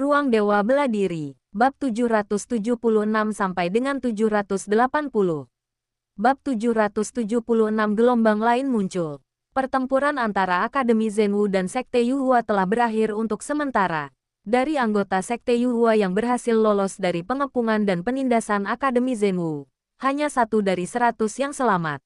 Ruang Dewa Bela Diri, Bab 776 sampai dengan 780. Bab 776 gelombang lain muncul. Pertempuran antara Akademi Zhenwu dan Sekte Yuhua telah berakhir untuk sementara. Dari anggota Sekte Yuhua yang berhasil lolos dari pengepungan dan penindasan Akademi Zhenwu, hanya 1 dari 100 yang selamat.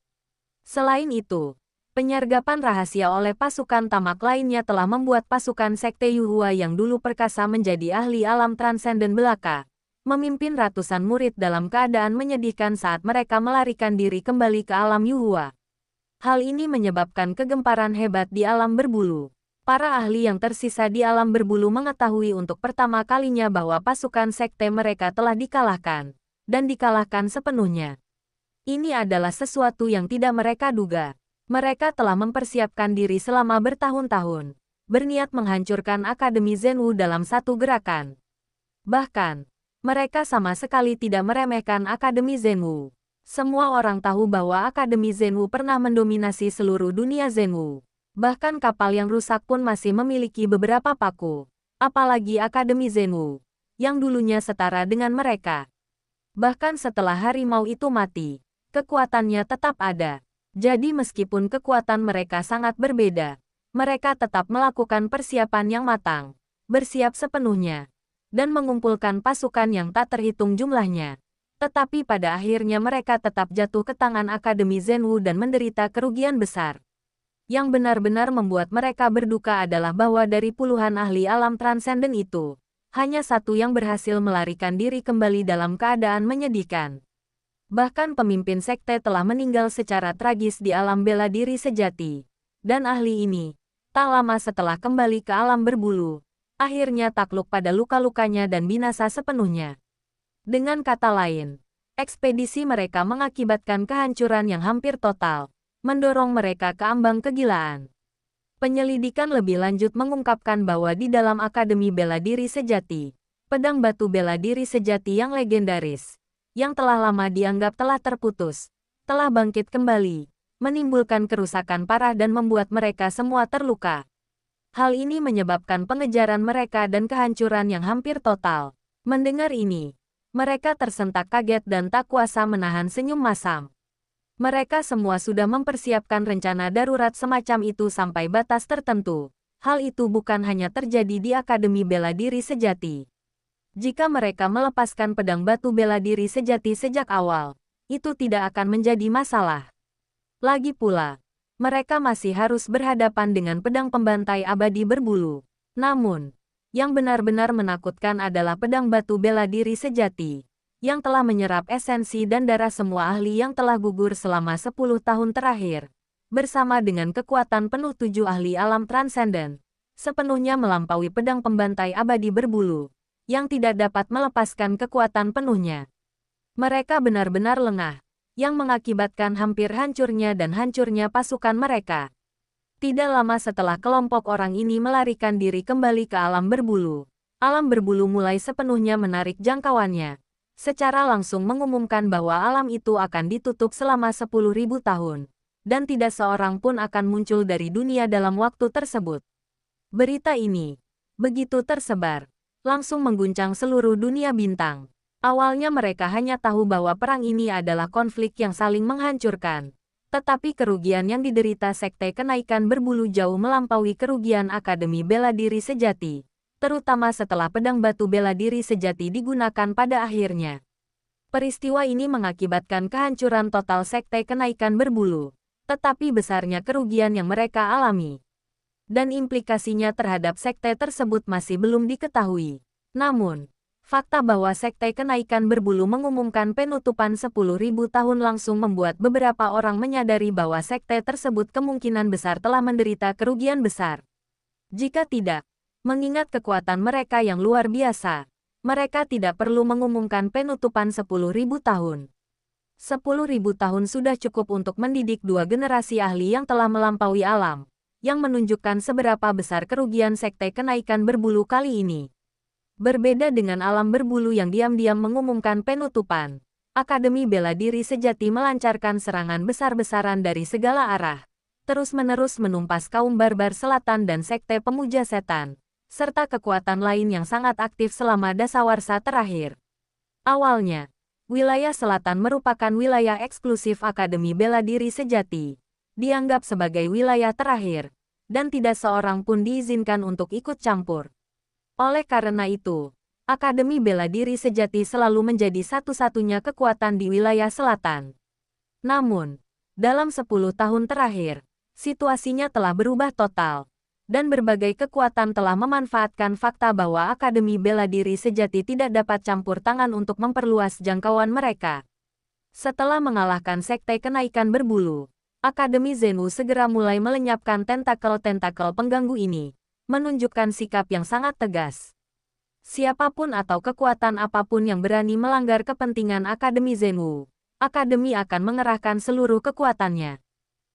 Selain itu, penyergapan rahasia oleh pasukan tamak lainnya telah membuat pasukan Sekte Yuhua yang dulu perkasa menjadi ahli alam transenden belaka, memimpin ratusan murid dalam keadaan menyedihkan saat mereka melarikan diri kembali ke alam Yuhua. Hal ini menyebabkan kegemparan hebat di alam berbulu. Para ahli yang tersisa di alam berbulu mengetahui untuk pertama kalinya bahwa pasukan sekte mereka telah dikalahkan, dan dikalahkan sepenuhnya. Ini adalah sesuatu yang tidak mereka duga. Mereka telah mempersiapkan diri selama bertahun-tahun, berniat menghancurkan Akademi Zhenwu dalam satu gerakan. Bahkan, mereka sama sekali tidak meremehkan Akademi Zhenwu. Semua orang tahu bahwa Akademi Zhenwu pernah mendominasi seluruh dunia Zhenwu. Bahkan kapal yang rusak pun masih memiliki beberapa paku. Apalagi Akademi Zhenwu, yang dulunya setara dengan mereka. Bahkan setelah harimau itu mati, kekuatannya tetap ada. Jadi meskipun kekuatan mereka sangat berbeda, mereka tetap melakukan persiapan yang matang, bersiap sepenuhnya, dan mengumpulkan pasukan yang tak terhitung jumlahnya. Tetapi pada akhirnya mereka tetap jatuh ke tangan Akademi Zhenwu dan menderita kerugian besar. Yang benar-benar membuat mereka berduka adalah bahwa dari puluhan ahli alam transenden itu, hanya 1 yang berhasil melarikan diri kembali dalam keadaan menyedihkan. Bahkan pemimpin sekte telah meninggal secara tragis di alam bela diri sejati. Dan ahli ini, tak lama setelah kembali ke alam berbulu, akhirnya takluk pada luka-lukanya dan binasa sepenuhnya. Dengan kata lain, ekspedisi mereka mengakibatkan kehancuran yang hampir total, mendorong mereka ke ambang kegilaan. Penyelidikan lebih lanjut mengungkapkan bahwa di dalam Akademi Bela Diri Sejati, pedang batu bela diri sejati yang legendaris, yang telah lama dianggap telah terputus, telah bangkit kembali, menimbulkan kerusakan parah dan membuat mereka semua terluka. Hal ini menyebabkan pengejaran mereka dan kehancuran yang hampir total. Mendengar ini, mereka tersentak kaget dan tak kuasa menahan senyum masam. Mereka semua sudah mempersiapkan rencana darurat semacam itu sampai batas tertentu. Hal itu bukan hanya terjadi di Akademi Bela Diri Sejati. Jika mereka melepaskan pedang batu bela diri sejati sejak awal, itu tidak akan menjadi masalah. Lagi pula, mereka masih harus berhadapan dengan pedang pembantai abadi berbulu. Namun, yang benar-benar menakutkan adalah pedang batu bela diri sejati, yang telah menyerap esensi dan darah semua ahli yang telah gugur selama 10 tahun terakhir, bersama dengan kekuatan penuh 7 ahli alam transenden, sepenuhnya melampaui pedang pembantai abadi berbulu, yang tidak dapat melepaskan kekuatan penuhnya. Mereka benar-benar lengah, yang mengakibatkan hampir hancurnya dan hancurnya pasukan mereka. Tidak lama setelah kelompok orang ini melarikan diri kembali ke alam berbulu mulai sepenuhnya menarik jangkauannya, secara langsung mengumumkan bahwa alam itu akan ditutup selama 10.000 tahun, dan tidak seorang pun akan muncul dari dunia dalam waktu tersebut. Berita ini, begitu tersebar, langsung mengguncang seluruh dunia bintang. Awalnya mereka hanya tahu bahwa perang ini adalah konflik yang saling menghancurkan. Tetapi kerugian yang diderita Sekte Kenaikan Berbulu jauh melampaui kerugian Akademi Bela Diri Sejati, terutama setelah pedang batu bela diri sejati digunakan pada akhirnya. Peristiwa ini mengakibatkan kehancuran total Sekte Kenaikan Berbulu, tetapi besarnya kerugian yang mereka alami dan implikasinya terhadap sekte tersebut masih belum diketahui. Namun, fakta bahwa Sekte Kenaikan Berbulu mengumumkan penutupan 10.000 tahun langsung membuat beberapa orang menyadari bahwa sekte tersebut kemungkinan besar telah menderita kerugian besar. Jika tidak, mengingat kekuatan mereka yang luar biasa, mereka tidak perlu mengumumkan penutupan 10.000 tahun. 10.000 tahun sudah cukup untuk mendidik 2 generasi ahli yang telah melampaui alam, yang menunjukkan seberapa besar kerugian Sekte Kenaikan Berbulu kali ini. Berbeda dengan alam berbulu yang diam-diam mengumumkan penutupan, Akademi Bela Diri Sejati melancarkan serangan besar-besaran dari segala arah, terus-menerus menumpas kaum barbar selatan dan Sekte Pemuja Setan, serta kekuatan lain yang sangat aktif selama dasawarsa terakhir. Awalnya, wilayah selatan merupakan wilayah eksklusif Akademi Bela Diri Sejati, dianggap sebagai wilayah terakhir, dan tidak seorang pun diizinkan untuk ikut campur. Oleh karena itu, Akademi Bela Diri Sejati selalu menjadi satu-satunya kekuatan di wilayah selatan. Namun, dalam 10 tahun terakhir, situasinya telah berubah total, dan berbagai kekuatan telah memanfaatkan fakta bahwa Akademi Bela Diri Sejati tidak dapat campur tangan untuk memperluas jangkauan mereka. Setelah mengalahkan Sekte Kenaikan Berbulu, Akademi Zenwu segera mulai melenyapkan tentakel-tentakel pengganggu ini, menunjukkan sikap yang sangat tegas. Siapapun atau kekuatan apapun yang berani melanggar kepentingan Akademi Zenwu, Akademi akan mengerahkan seluruh kekuatannya.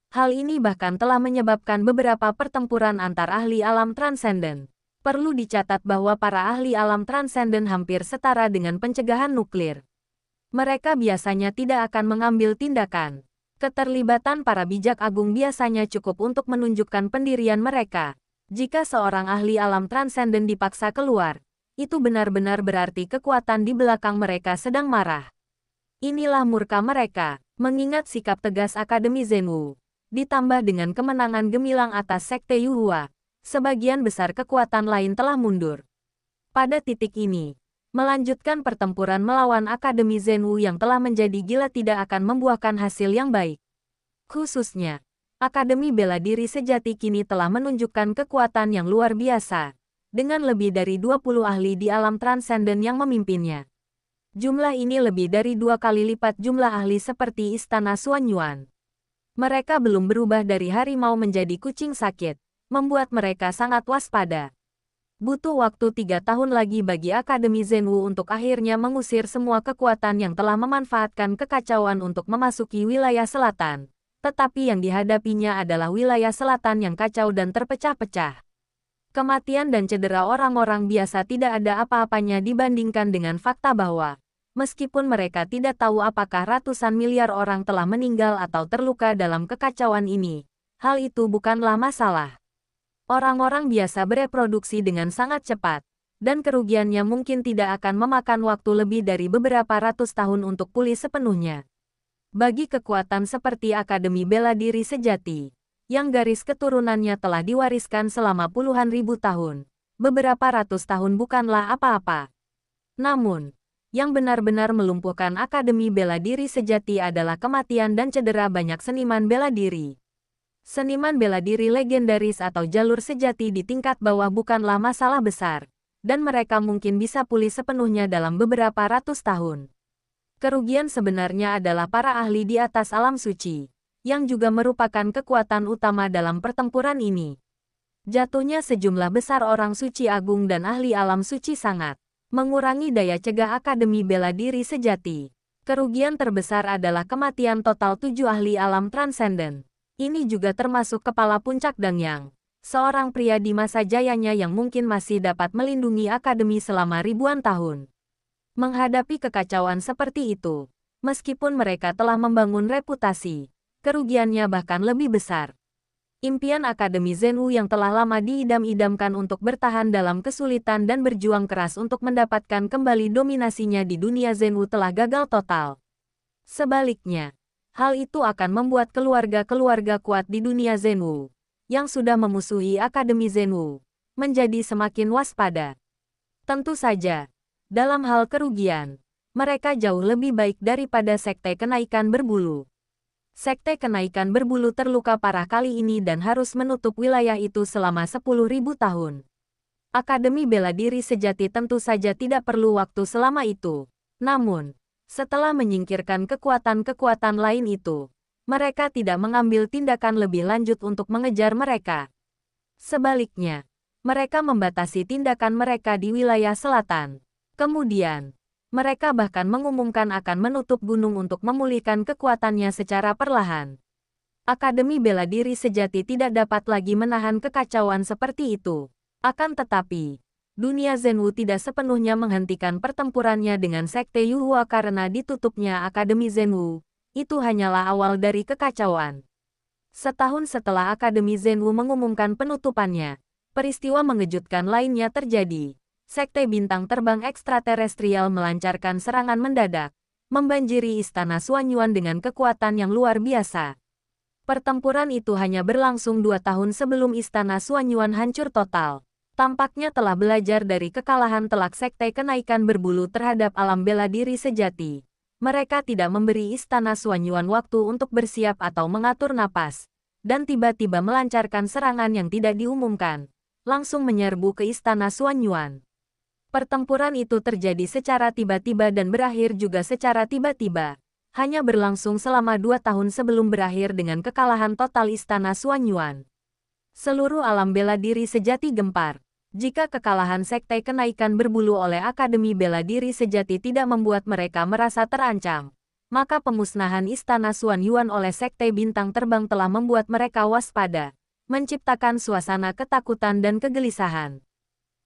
Hal ini bahkan telah menyebabkan beberapa pertempuran antar ahli alam transenden. Perlu dicatat bahwa para ahli alam transenden hampir setara dengan pencegahan nuklir. Mereka biasanya tidak akan mengambil tindakan. Keterlibatan para bijak agung biasanya cukup untuk menunjukkan pendirian mereka. Jika seorang ahli alam transenden dipaksa keluar, itu benar-benar berarti kekuatan di belakang mereka sedang marah. Inilah murka mereka, mengingat sikap tegas Akademi Zenwu. Ditambah dengan kemenangan gemilang atas Sekte Yuhua, sebagian besar kekuatan lain telah mundur. Pada titik ini, melanjutkan pertempuran melawan Akademi Zenwu yang telah menjadi gila tidak akan membuahkan hasil yang baik. Khususnya, Akademi Bela Diri Sejati kini telah menunjukkan kekuatan yang luar biasa, dengan lebih dari 20 ahli di alam transenden yang memimpinnya. Jumlah ini lebih dari 2 kali lipat jumlah ahli seperti Istana Xuanyuan. Mereka belum berubah dari harimau menjadi kucing sakit, membuat mereka sangat waspada. Butuh waktu 3 tahun lagi bagi Akademi Zenwu untuk akhirnya mengusir semua kekuatan yang telah memanfaatkan kekacauan untuk memasuki wilayah selatan. Tetapi yang dihadapinya adalah wilayah selatan yang kacau dan terpecah-pecah. Kematian dan cedera orang-orang biasa tidak ada apa-apanya dibandingkan dengan fakta bahwa meskipun mereka tidak tahu apakah ratusan miliar orang telah meninggal atau terluka dalam kekacauan ini, hal itu bukanlah masalah. Orang-orang biasa bereproduksi dengan sangat cepat, dan kerugiannya mungkin tidak akan memakan waktu lebih dari beberapa ratus tahun untuk pulih sepenuhnya. Bagi kekuatan seperti Akademi Bela Diri Sejati, yang garis keturunannya telah diwariskan selama puluhan ribu tahun, beberapa ratus tahun bukanlah apa-apa. Namun, yang benar-benar melumpuhkan Akademi Bela Diri Sejati adalah kematian dan cedera banyak seniman bela diri. Seniman bela diri legendaris atau jalur sejati di tingkat bawah bukanlah masalah besar, dan mereka mungkin bisa pulih sepenuhnya dalam beberapa ratus tahun. Kerugian sebenarnya adalah para ahli di atas alam suci, yang juga merupakan kekuatan utama dalam pertempuran ini. Jatuhnya sejumlah besar orang suci agung dan ahli alam suci sangat mengurangi daya cegah Akademi Bela Diri Sejati. Kerugian terbesar adalah kematian total 7 ahli alam transenden. Ini juga termasuk kepala puncak Dangyang, seorang pria di masa jayanya yang mungkin masih dapat melindungi Akademi selama ribuan tahun. Menghadapi kekacauan seperti itu, meskipun mereka telah membangun reputasi, kerugiannya bahkan lebih besar. Impian Akademi Zenwu yang telah lama diidam-idamkan untuk bertahan dalam kesulitan dan berjuang keras untuk mendapatkan kembali dominasinya di dunia Zenwu telah gagal total. Sebaliknya, hal itu akan membuat keluarga-keluarga kuat di dunia Zenwu, yang sudah memusuhi Akademi Zenwu, menjadi semakin waspada. Tentu saja, dalam hal kerugian, mereka jauh lebih baik daripada Sekte Kenaikan Berbulu. Sekte Kenaikan Berbulu terluka parah kali ini dan harus menutup wilayah itu selama 10.000 tahun. Akademi Bela Diri Sejati tentu saja tidak perlu waktu selama itu. Namun, setelah menyingkirkan kekuatan-kekuatan lain itu, mereka tidak mengambil tindakan lebih lanjut untuk mengejar mereka. Sebaliknya, mereka membatasi tindakan mereka di wilayah selatan. Kemudian, mereka bahkan mengumumkan akan menutup gunung untuk memulihkan kekuatannya secara perlahan. Akademi Bela Diri Sejati tidak dapat lagi menahan kekacauan seperti itu. Akan tetapi, dunia Zenwu tidak sepenuhnya menghentikan pertempurannya dengan Sekte Yuhua karena ditutupnya Akademi Zenwu. Itu hanyalah awal dari kekacauan. Setahun setelah Akademi Zenwu mengumumkan penutupannya, peristiwa mengejutkan lainnya terjadi. Sekte bintang terbang ekstraterestrial melancarkan serangan mendadak, membanjiri istana Xuanyuan dengan kekuatan yang luar biasa. Pertempuran itu hanya berlangsung 2 tahun sebelum istana Xuanyuan hancur total. Tampaknya telah belajar dari kekalahan telak sekte kenaikan berbulu terhadap alam bela diri sejati. Mereka tidak memberi istana Xuanyuan waktu untuk bersiap atau mengatur napas, dan tiba-tiba melancarkan serangan yang tidak diumumkan, langsung menyerbu ke istana Xuanyuan. Pertempuran itu terjadi secara tiba-tiba dan berakhir juga secara tiba-tiba. Hanya berlangsung selama 2 tahun sebelum berakhir dengan kekalahan total istana Xuanyuan. Seluruh alam bela diri sejati gempar. Jika kekalahan sekte kenaikan berbulu oleh Akademi Bela Diri Sejati tidak membuat mereka merasa terancam, maka pemusnahan istana Xuanyuan oleh sekte bintang terbang telah membuat mereka waspada, menciptakan suasana ketakutan dan kegelisahan.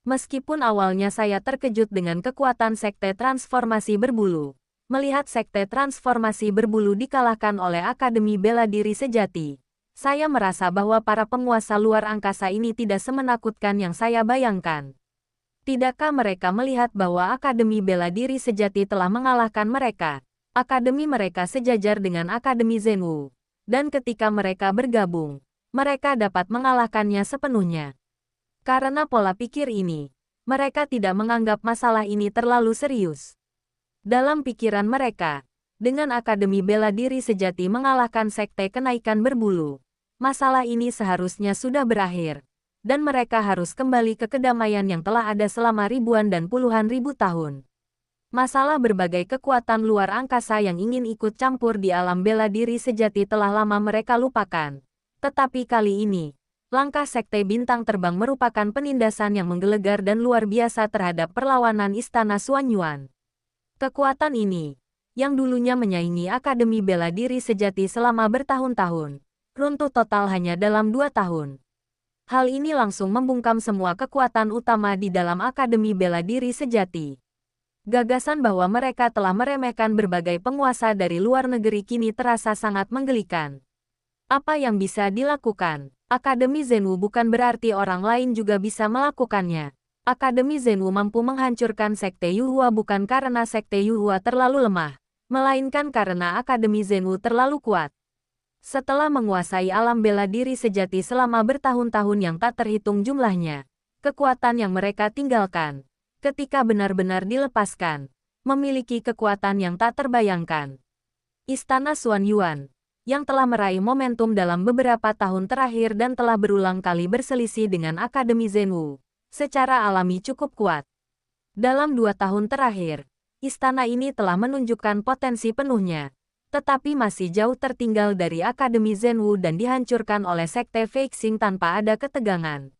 Meskipun awalnya saya terkejut dengan kekuatan sekte transformasi berbulu, melihat sekte transformasi berbulu dikalahkan oleh Akademi Bela Diri Sejati, saya merasa bahwa para penguasa luar angkasa ini tidak semenakutkan yang saya bayangkan. Tidakkah mereka melihat bahwa Akademi Bela Diri Sejati telah mengalahkan mereka? Akademi mereka sejajar dengan Akademi Zhenwu, dan ketika mereka bergabung, mereka dapat mengalahkannya sepenuhnya. Karena pola pikir ini, mereka tidak menganggap masalah ini terlalu serius. Dalam pikiran mereka, dengan Akademi Bela Diri Sejati mengalahkan sekte kenaikan berbulu, masalah ini seharusnya sudah berakhir, dan mereka harus kembali ke kedamaian yang telah ada selama ribuan dan puluhan ribu tahun. Masalah berbagai kekuatan luar angkasa yang ingin ikut campur di alam bela diri sejati telah lama mereka lupakan. Tetapi kali ini, langkah sekte bintang terbang merupakan penindasan yang menggelegar dan luar biasa terhadap perlawanan istana Xuanyuan. Kekuatan ini, yang dulunya menyaingi Akademi Bela Diri Sejati selama bertahun-tahun, runtuh total hanya dalam 2 tahun. Hal ini langsung membungkam semua kekuatan utama di dalam Akademi Bela Diri Sejati. Gagasan bahwa mereka telah meremehkan berbagai penguasa dari luar negeri kini terasa sangat menggelikan. Apa yang bisa dilakukan? Akademi Zhenwu bukan berarti orang lain juga bisa melakukannya. Akademi Zhenwu mampu menghancurkan sekte Yuhua bukan karena sekte Yuhua terlalu lemah, melainkan karena Akademi Zhenwu terlalu kuat. Setelah menguasai alam bela diri sejati selama bertahun-tahun yang tak terhitung jumlahnya, kekuatan yang mereka tinggalkan, ketika benar-benar dilepaskan, memiliki kekuatan yang tak terbayangkan. Istana Xuanyuan, yang telah meraih momentum dalam beberapa tahun terakhir dan telah berulang kali berselisih dengan Akademi Zhenwu, secara alami cukup kuat. Dalam 2 tahun terakhir, istana ini telah menunjukkan potensi penuhnya, tetapi masih jauh tertinggal dari Akademi Zhenwu dan dihancurkan oleh sekte Feixing tanpa ada ketegangan.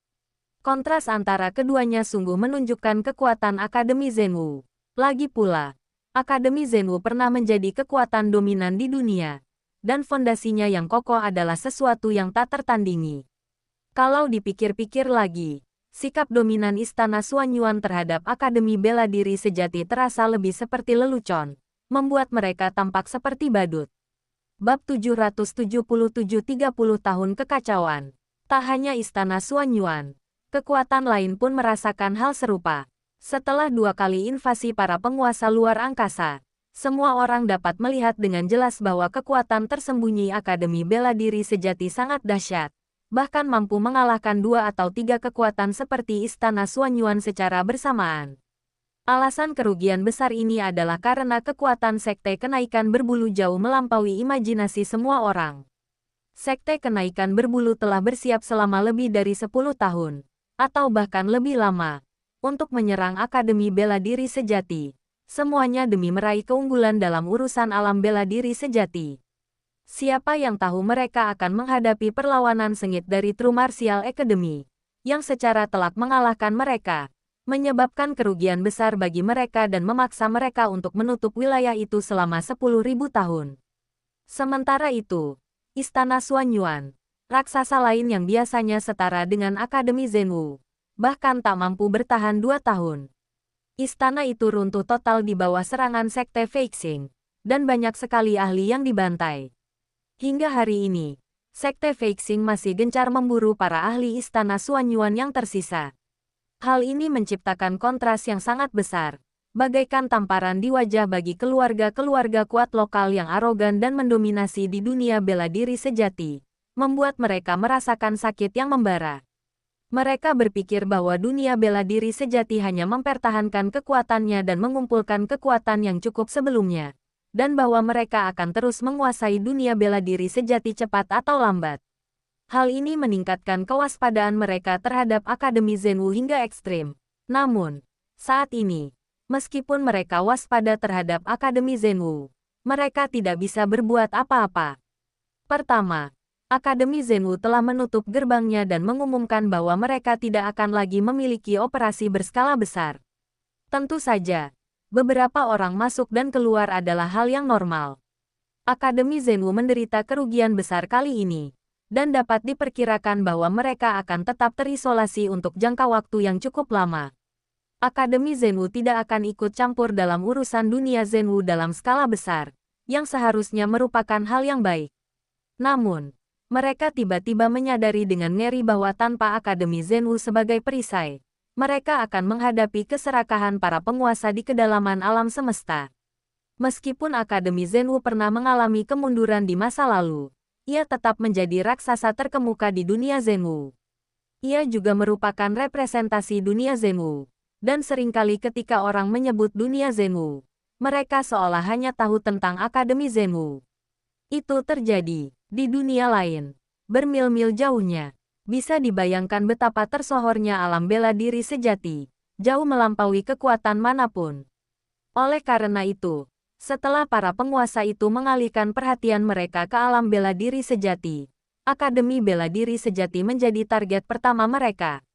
Kontras antara keduanya sungguh menunjukkan kekuatan Akademi Zhenwu. Lagi pula, Akademi Zhenwu pernah menjadi kekuatan dominan di dunia, dan fondasinya yang kokoh adalah sesuatu yang tak tertandingi. Kalau dipikir-pikir lagi, sikap dominan Istana Xuanyuan terhadap Akademi Bela Diri Sejati terasa lebih seperti lelucon, membuat mereka tampak seperti badut. Bab 777 30 tahun kekacauan. Tak hanya Istana Xuanyuan, kekuatan lain pun merasakan hal serupa. Setelah 2 kali invasi para penguasa luar angkasa, semua orang dapat melihat dengan jelas bahwa kekuatan tersembunyi Akademi Bela Diri Sejati sangat dahsyat, bahkan mampu mengalahkan 2 atau 3 kekuatan seperti Istana Xuanyuan secara bersamaan. Alasan kerugian besar ini adalah karena kekuatan sekte kenaikan berbulu jauh melampaui imajinasi semua orang. Sekte kenaikan berbulu telah bersiap selama lebih dari 10 tahun, atau bahkan lebih lama, untuk menyerang Akademi Bela Diri Sejati. Semuanya demi meraih keunggulan dalam urusan alam bela diri sejati. Siapa yang tahu mereka akan menghadapi perlawanan sengit dari True Martial Academy, yang secara telak mengalahkan mereka, menyebabkan kerugian besar bagi mereka dan memaksa mereka untuk menutup wilayah itu selama 10.000 tahun. Sementara itu, Istana Xuanyuan, raksasa lain yang biasanya setara dengan Akademi Zhenwu, bahkan tak mampu bertahan 2 tahun. Istana itu runtuh total di bawah serangan sekte Feixing, dan banyak sekali ahli yang dibantai. Hingga hari ini, Sekte Feixing masih gencar memburu para ahli Istana Xuanyuan yang tersisa. Hal ini menciptakan kontras yang sangat besar, bagaikan tamparan di wajah bagi keluarga-keluarga kuat lokal yang arogan dan mendominasi di dunia bela diri sejati, membuat mereka merasakan sakit yang membara. Mereka berpikir bahwa dunia bela diri sejati hanya mempertahankan kekuatannya dan mengumpulkan kekuatan yang cukup sebelumnya, dan bahwa mereka akan terus menguasai dunia bela diri sejati cepat atau lambat. Hal ini meningkatkan kewaspadaan mereka terhadap Akademi Zenwu hingga ekstrim. Namun, saat ini, meskipun mereka waspada terhadap Akademi Zenwu, mereka tidak bisa berbuat apa-apa. Pertama, Akademi Zenwu telah menutup gerbangnya dan mengumumkan bahwa mereka tidak akan lagi memiliki operasi berskala besar. Tentu saja, beberapa orang masuk dan keluar adalah hal yang normal. Akademi Zenwu menderita kerugian besar kali ini, dan dapat diperkirakan bahwa mereka akan tetap terisolasi untuk jangka waktu yang cukup lama. Akademi Zenwu tidak akan ikut campur dalam urusan dunia Zenwu dalam skala besar, yang seharusnya merupakan hal yang baik. Namun, mereka tiba-tiba menyadari dengan ngeri bahwa tanpa Akademi Zenwu sebagai perisai, mereka akan menghadapi keserakahan para penguasa di kedalaman alam semesta. Meskipun Akademi Zenwu pernah mengalami kemunduran di masa lalu, ia tetap menjadi raksasa terkemuka di dunia Zenwu. Ia juga merupakan representasi dunia Zenwu, dan seringkali ketika orang menyebut dunia Zenwu, mereka seolah hanya tahu tentang Akademi Zenwu. Itu terjadi di dunia lain, bermil-mil jauhnya. Bisa dibayangkan betapa tersohornya alam bela diri sejati, jauh melampaui kekuatan manapun. Oleh karena itu, setelah para penguasa itu mengalihkan perhatian mereka ke alam bela diri sejati, Akademi Bela Diri Sejati menjadi target pertama mereka.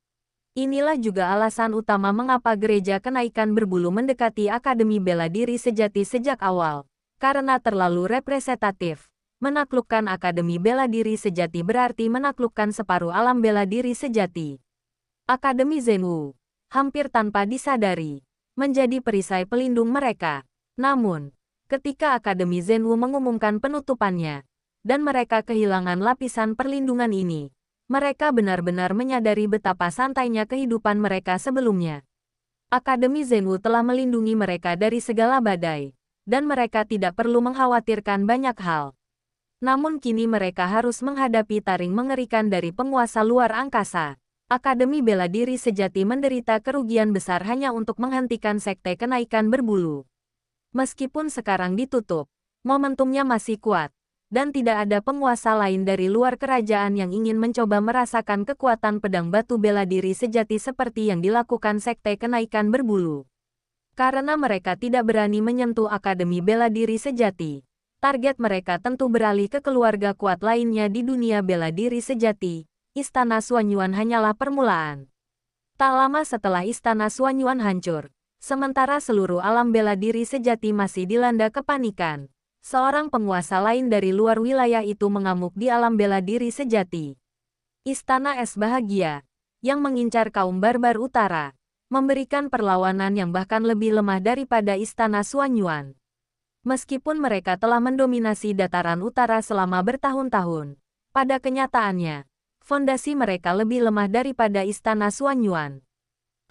Inilah juga alasan utama mengapa Gereja Kenaikan Berbulu mendekati Akademi Bela Diri Sejati sejak awal, karena terlalu representatif. Menaklukkan Akademi Bela Diri Sejati berarti menaklukkan separuh alam bela diri sejati. Akademi Zenwu, hampir tanpa disadari, menjadi perisai pelindung mereka. Namun, ketika Akademi Zenwu mengumumkan penutupannya, dan mereka kehilangan lapisan perlindungan ini, mereka benar-benar menyadari betapa santainya kehidupan mereka sebelumnya. Akademi Zenwu telah melindungi mereka dari segala badai, dan mereka tidak perlu mengkhawatirkan banyak hal. Namun kini mereka harus menghadapi taring mengerikan dari penguasa luar angkasa. Akademi Bela Diri Sejati menderita kerugian besar hanya untuk menghentikan Sekte Kenaikan Berbulu. Meskipun sekarang ditutup, momentumnya masih kuat, dan tidak ada penguasa lain dari luar kerajaan yang ingin mencoba merasakan kekuatan pedang batu bela diri sejati seperti yang dilakukan Sekte Kenaikan Berbulu. Karena mereka tidak berani menyentuh Akademi Bela Diri Sejati, target mereka tentu beralih ke keluarga kuat lainnya di dunia bela diri sejati. Istana Xuanyuan hanyalah permulaan. Tak lama setelah Istana Xuanyuan hancur, sementara seluruh alam bela diri sejati masih dilanda kepanikan, seorang penguasa lain dari luar wilayah itu mengamuk di alam bela diri sejati. Istana Es Bahagia, yang mengincar kaum barbar utara, memberikan perlawanan yang bahkan lebih lemah daripada Istana Xuanyuan. Meskipun mereka telah mendominasi dataran utara selama bertahun-tahun, pada kenyataannya, fondasi mereka lebih lemah daripada Istana Xuanyuan.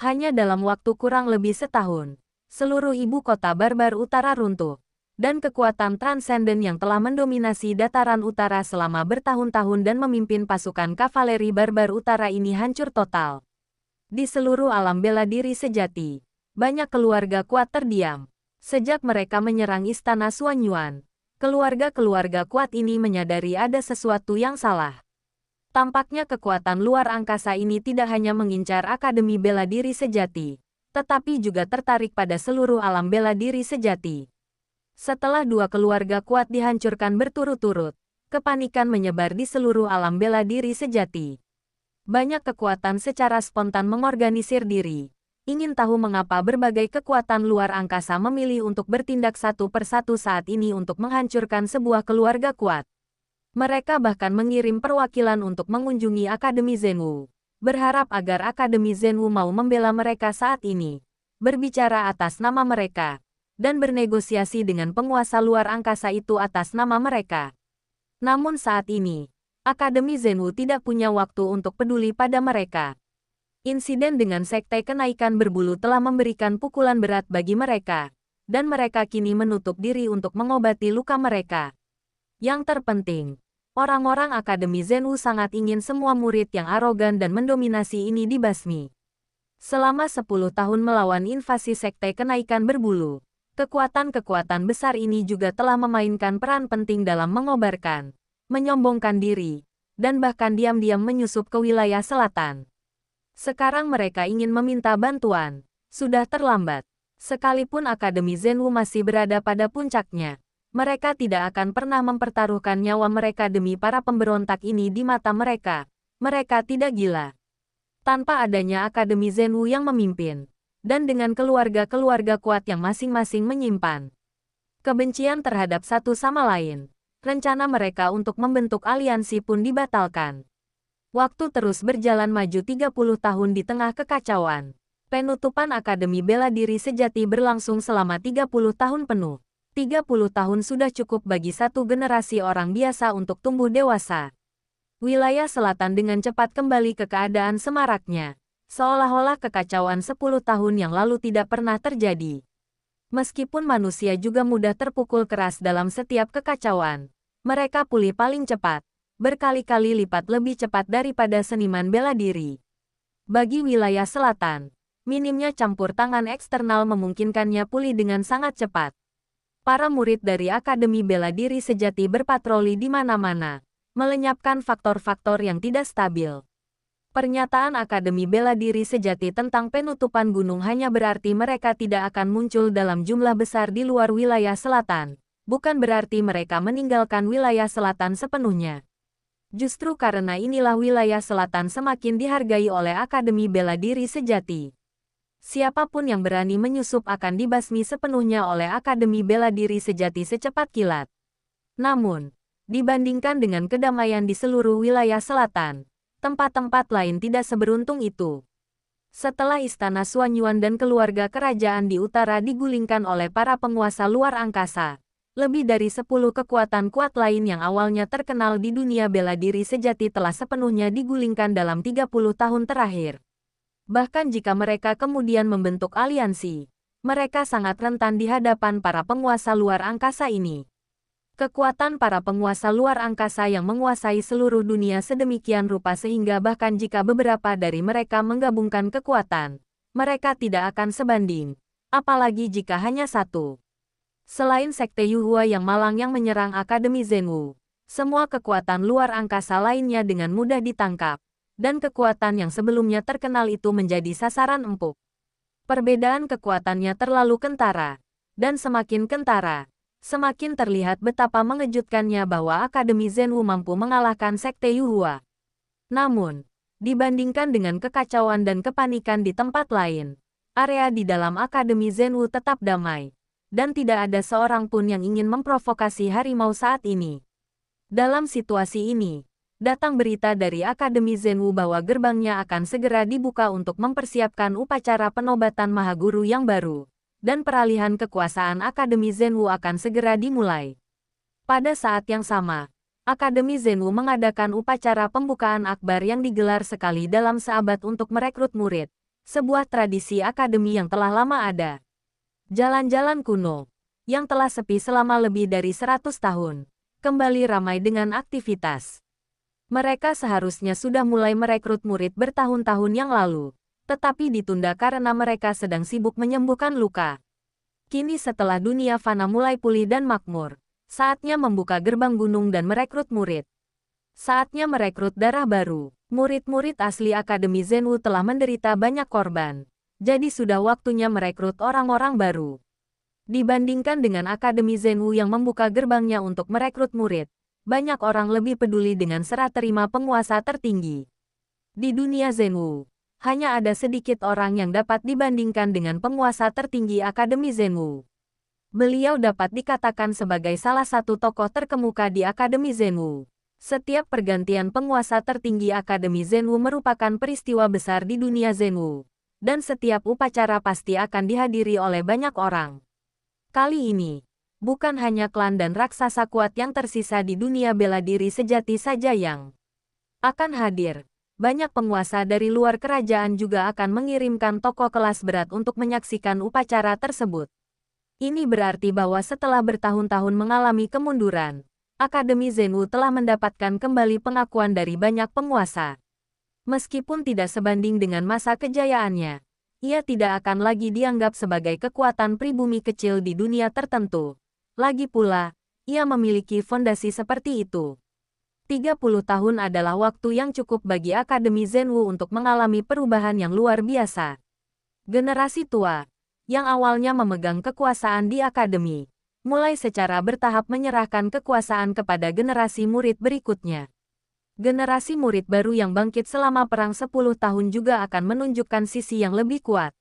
Hanya dalam waktu kurang lebih setahun, seluruh ibu kota barbar utara runtuh, dan kekuatan transenden yang telah mendominasi dataran utara selama bertahun-tahun dan memimpin pasukan kavaleri barbar utara ini hancur total. Di seluruh alam bela diri sejati, banyak keluarga kuat terdiam. Sejak mereka menyerang Istana Xuanyuan, keluarga-keluarga kuat ini menyadari ada sesuatu yang salah. Tampaknya kekuatan luar angkasa ini tidak hanya mengincar Akademi Bela Diri Sejati, tetapi juga tertarik pada seluruh alam bela diri sejati. Setelah dua keluarga kuat dihancurkan berturut-turut, kepanikan menyebar di seluruh alam bela diri sejati. Banyak kekuatan secara spontan mengorganisir diri, ingin tahu mengapa berbagai kekuatan luar angkasa memilih untuk bertindak satu persatu saat ini untuk menghancurkan sebuah keluarga kuat. Mereka bahkan mengirim perwakilan untuk mengunjungi Akademi Zenwu, berharap agar Akademi Zenwu mau membela mereka saat ini, berbicara atas nama mereka, dan bernegosiasi dengan penguasa luar angkasa itu atas nama mereka. Namun saat ini, Akademi Zenwu tidak punya waktu untuk peduli pada mereka. Insiden dengan Sekte Kenaikan Berbulu telah memberikan pukulan berat bagi mereka, dan mereka kini menutup diri untuk mengobati luka mereka. Yang terpenting, orang-orang Akademi Zenwu sangat ingin semua murid yang arogan dan mendominasi ini dibasmi. Selama 10 tahun melawan invasi Sekte Kenaikan Berbulu, kekuatan-kekuatan besar ini juga telah memainkan peran penting dalam mengobarkan, menyombongkan diri, dan bahkan diam-diam menyusup ke wilayah selatan. Sekarang mereka ingin meminta bantuan. Sudah terlambat. Sekalipun Akademi Zenwu masih berada pada puncaknya, mereka tidak akan pernah mempertaruhkan nyawa mereka demi para pemberontak ini di mata mereka. Mereka tidak gila. Tanpa adanya Akademi Zenwu yang memimpin, dan dengan keluarga-keluarga kuat yang masing-masing menyimpan kebencian terhadap satu sama lain, rencana mereka untuk membentuk aliansi pun dibatalkan. Waktu terus berjalan maju 30 tahun di tengah kekacauan. Penutupan Akademi Bela Diri Sejati berlangsung selama 30 tahun penuh. 30 tahun sudah cukup bagi satu generasi orang biasa untuk tumbuh dewasa. Wilayah selatan dengan cepat kembali ke keadaan semaraknya, seolah-olah kekacauan 10 tahun yang lalu tidak pernah terjadi. Meskipun manusia juga mudah terpukul keras dalam setiap kekacauan, mereka pulih paling cepat, berkali-kali lipat lebih cepat daripada seniman bela diri. Bagi wilayah selatan, minimnya campur tangan eksternal memungkinkannya pulih dengan sangat cepat. Para murid dari Akademi Bela Diri Sejati berpatroli di mana-mana, melenyapkan faktor-faktor yang tidak stabil. Pernyataan Akademi Bela Diri Sejati tentang penutupan gunung hanya berarti mereka tidak akan muncul dalam jumlah besar di luar wilayah selatan, bukan berarti mereka meninggalkan wilayah selatan sepenuhnya. Justru karena inilah wilayah selatan semakin dihargai oleh Akademi Bela Diri Sejati. Siapapun yang berani menyusup akan dibasmi sepenuhnya oleh Akademi Bela Diri Sejati secepat kilat. Namun, dibandingkan dengan kedamaian di seluruh wilayah selatan, tempat-tempat lain tidak seberuntung itu. Setelah Istana Xuanyuan dan keluarga kerajaan di utara digulingkan oleh para penguasa luar angkasa, lebih dari 10 kekuatan kuat lain yang awalnya terkenal di dunia bela diri sejati telah sepenuhnya digulingkan dalam 30 tahun terakhir. Bahkan jika mereka kemudian membentuk aliansi, mereka sangat rentan di hadapan para penguasa luar angkasa ini. Kekuatan para penguasa luar angkasa yang menguasai seluruh dunia sedemikian rupa sehingga bahkan jika beberapa dari mereka menggabungkan kekuatan, mereka tidak akan sebanding, apalagi jika hanya satu. Selain Sekte Yuhua yang malang yang menyerang Akademi Zenwu, semua kekuatan luar angkasa lainnya dengan mudah ditangkap, dan kekuatan yang sebelumnya terkenal itu menjadi sasaran empuk. Perbedaan kekuatannya terlalu kentara, dan semakin kentara, semakin terlihat betapa mengejutkannya bahwa Akademi Zenwu mampu mengalahkan Sekte Yuhua. Namun, dibandingkan dengan kekacauan dan kepanikan di tempat lain, area di dalam Akademi Zenwu tetap damai, dan tidak ada seorang pun yang ingin memprovokasi harimau saat ini. Dalam situasi ini, datang berita dari Akademi Zenwu bahwa gerbangnya akan segera dibuka untuk mempersiapkan upacara penobatan Mahaguru yang baru, dan peralihan kekuasaan Akademi Zenwu akan segera dimulai. Pada saat yang sama, Akademi Zenwu mengadakan upacara pembukaan akbar yang digelar sekali dalam seabad untuk merekrut murid, sebuah tradisi akademi yang telah lama ada. Jalan-jalan kuno, yang telah sepi selama lebih dari 100 tahun, kembali ramai dengan aktivitas. Mereka seharusnya sudah mulai merekrut murid bertahun-tahun yang lalu, tetapi ditunda karena mereka sedang sibuk menyembuhkan luka. Kini setelah dunia fana mulai pulih dan makmur, saatnya membuka gerbang gunung dan merekrut murid. Saatnya merekrut darah baru. Murid-murid asli Akademi Zenwu telah menderita banyak korban, jadi sudah waktunya merekrut orang-orang baru. Dibandingkan dengan Akademi Zenwu yang membuka gerbangnya untuk merekrut murid, banyak orang lebih peduli dengan serah terima penguasa tertinggi. Di dunia Zenwu, hanya ada sedikit orang yang dapat dibandingkan dengan penguasa tertinggi Akademi Zenwu. Beliau dapat dikatakan sebagai salah satu tokoh terkemuka di Akademi Zenwu. Setiap pergantian penguasa tertinggi Akademi Zenwu merupakan peristiwa besar di dunia Zenwu, dan setiap upacara pasti akan dihadiri oleh banyak orang. Kali ini, Bukan hanya klan dan raksasa kuat yang tersisa di dunia bela diri sejati saja yang akan hadir. Banyak penguasa dari luar kerajaan juga akan mengirimkan tokoh kelas berat untuk menyaksikan upacara tersebut. Ini berarti bahwa setelah bertahun-tahun mengalami kemunduran, Akademi Zenwu telah mendapatkan kembali pengakuan dari banyak penguasa. Meskipun tidak sebanding dengan masa kejayaannya, ia tidak akan lagi dianggap sebagai kekuatan pribumi kecil di dunia tertentu. Lagi pula, ia memiliki fondasi seperti itu. 30 tahun adalah waktu yang cukup bagi Akademi Zenwu untuk mengalami perubahan yang luar biasa. Generasi tua, yang awalnya memegang kekuasaan di akademi, mulai secara bertahap menyerahkan kekuasaan kepada generasi murid berikutnya. Generasi murid baru yang bangkit selama Perang 10 tahun juga akan menunjukkan sisi yang lebih kuat.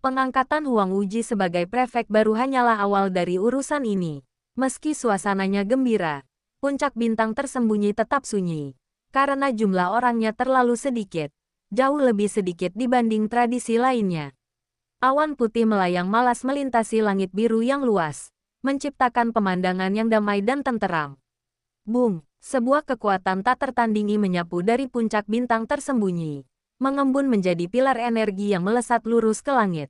Pengangkatan Huang Wuji sebagai prefek baru hanyalah awal dari urusan ini. Meski suasananya gembira, puncak bintang tersembunyi tetap sunyi. Karena jumlah orangnya terlalu sedikit, jauh lebih sedikit dibanding tradisi lainnya. Awan putih melayang malas melintasi langit biru yang luas, menciptakan pemandangan yang damai dan tenteram. Bung! Sebuah kekuatan tak tertandingi menyapu dari puncak bintang tersembunyi, mengembun menjadi pilar energi yang melesat lurus ke langit.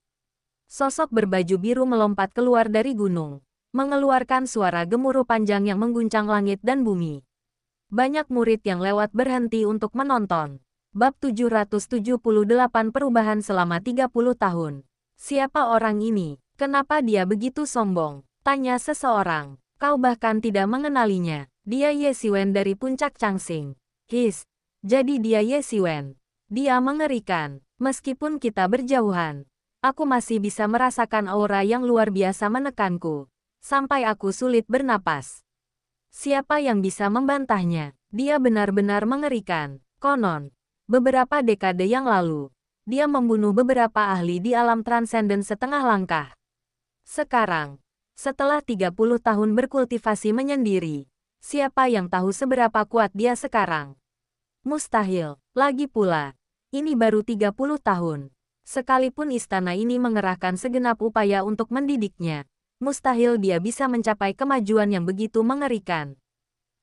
Sosok berbaju biru melompat keluar dari gunung, mengeluarkan suara gemuruh panjang yang mengguncang langit dan bumi. Banyak murid yang lewat berhenti untuk menonton. Bab 778 Perubahan selama 30 tahun. Siapa orang ini? Kenapa dia begitu sombong? Tanya seseorang. Kau bahkan tidak mengenalinya. Dia Ye Xiwen dari puncak Changxing. His. Jadi dia Ye Xiwen. Dia mengerikan. Meskipun kita berjauhan, aku masih bisa merasakan aura yang luar biasa menekanku. Sampai aku sulit bernapas. Siapa yang bisa membantahnya? Dia benar-benar mengerikan. Konon, beberapa dekade yang lalu, dia membunuh beberapa ahli di alam transenden setengah langkah. Sekarang, setelah 30 tahun berkultivasi menyendiri, siapa yang tahu seberapa kuat dia sekarang? Mustahil. Lagi pula, ini baru 30 tahun. Sekalipun istana ini mengerahkan segenap upaya untuk mendidiknya, mustahil dia bisa mencapai kemajuan yang begitu mengerikan.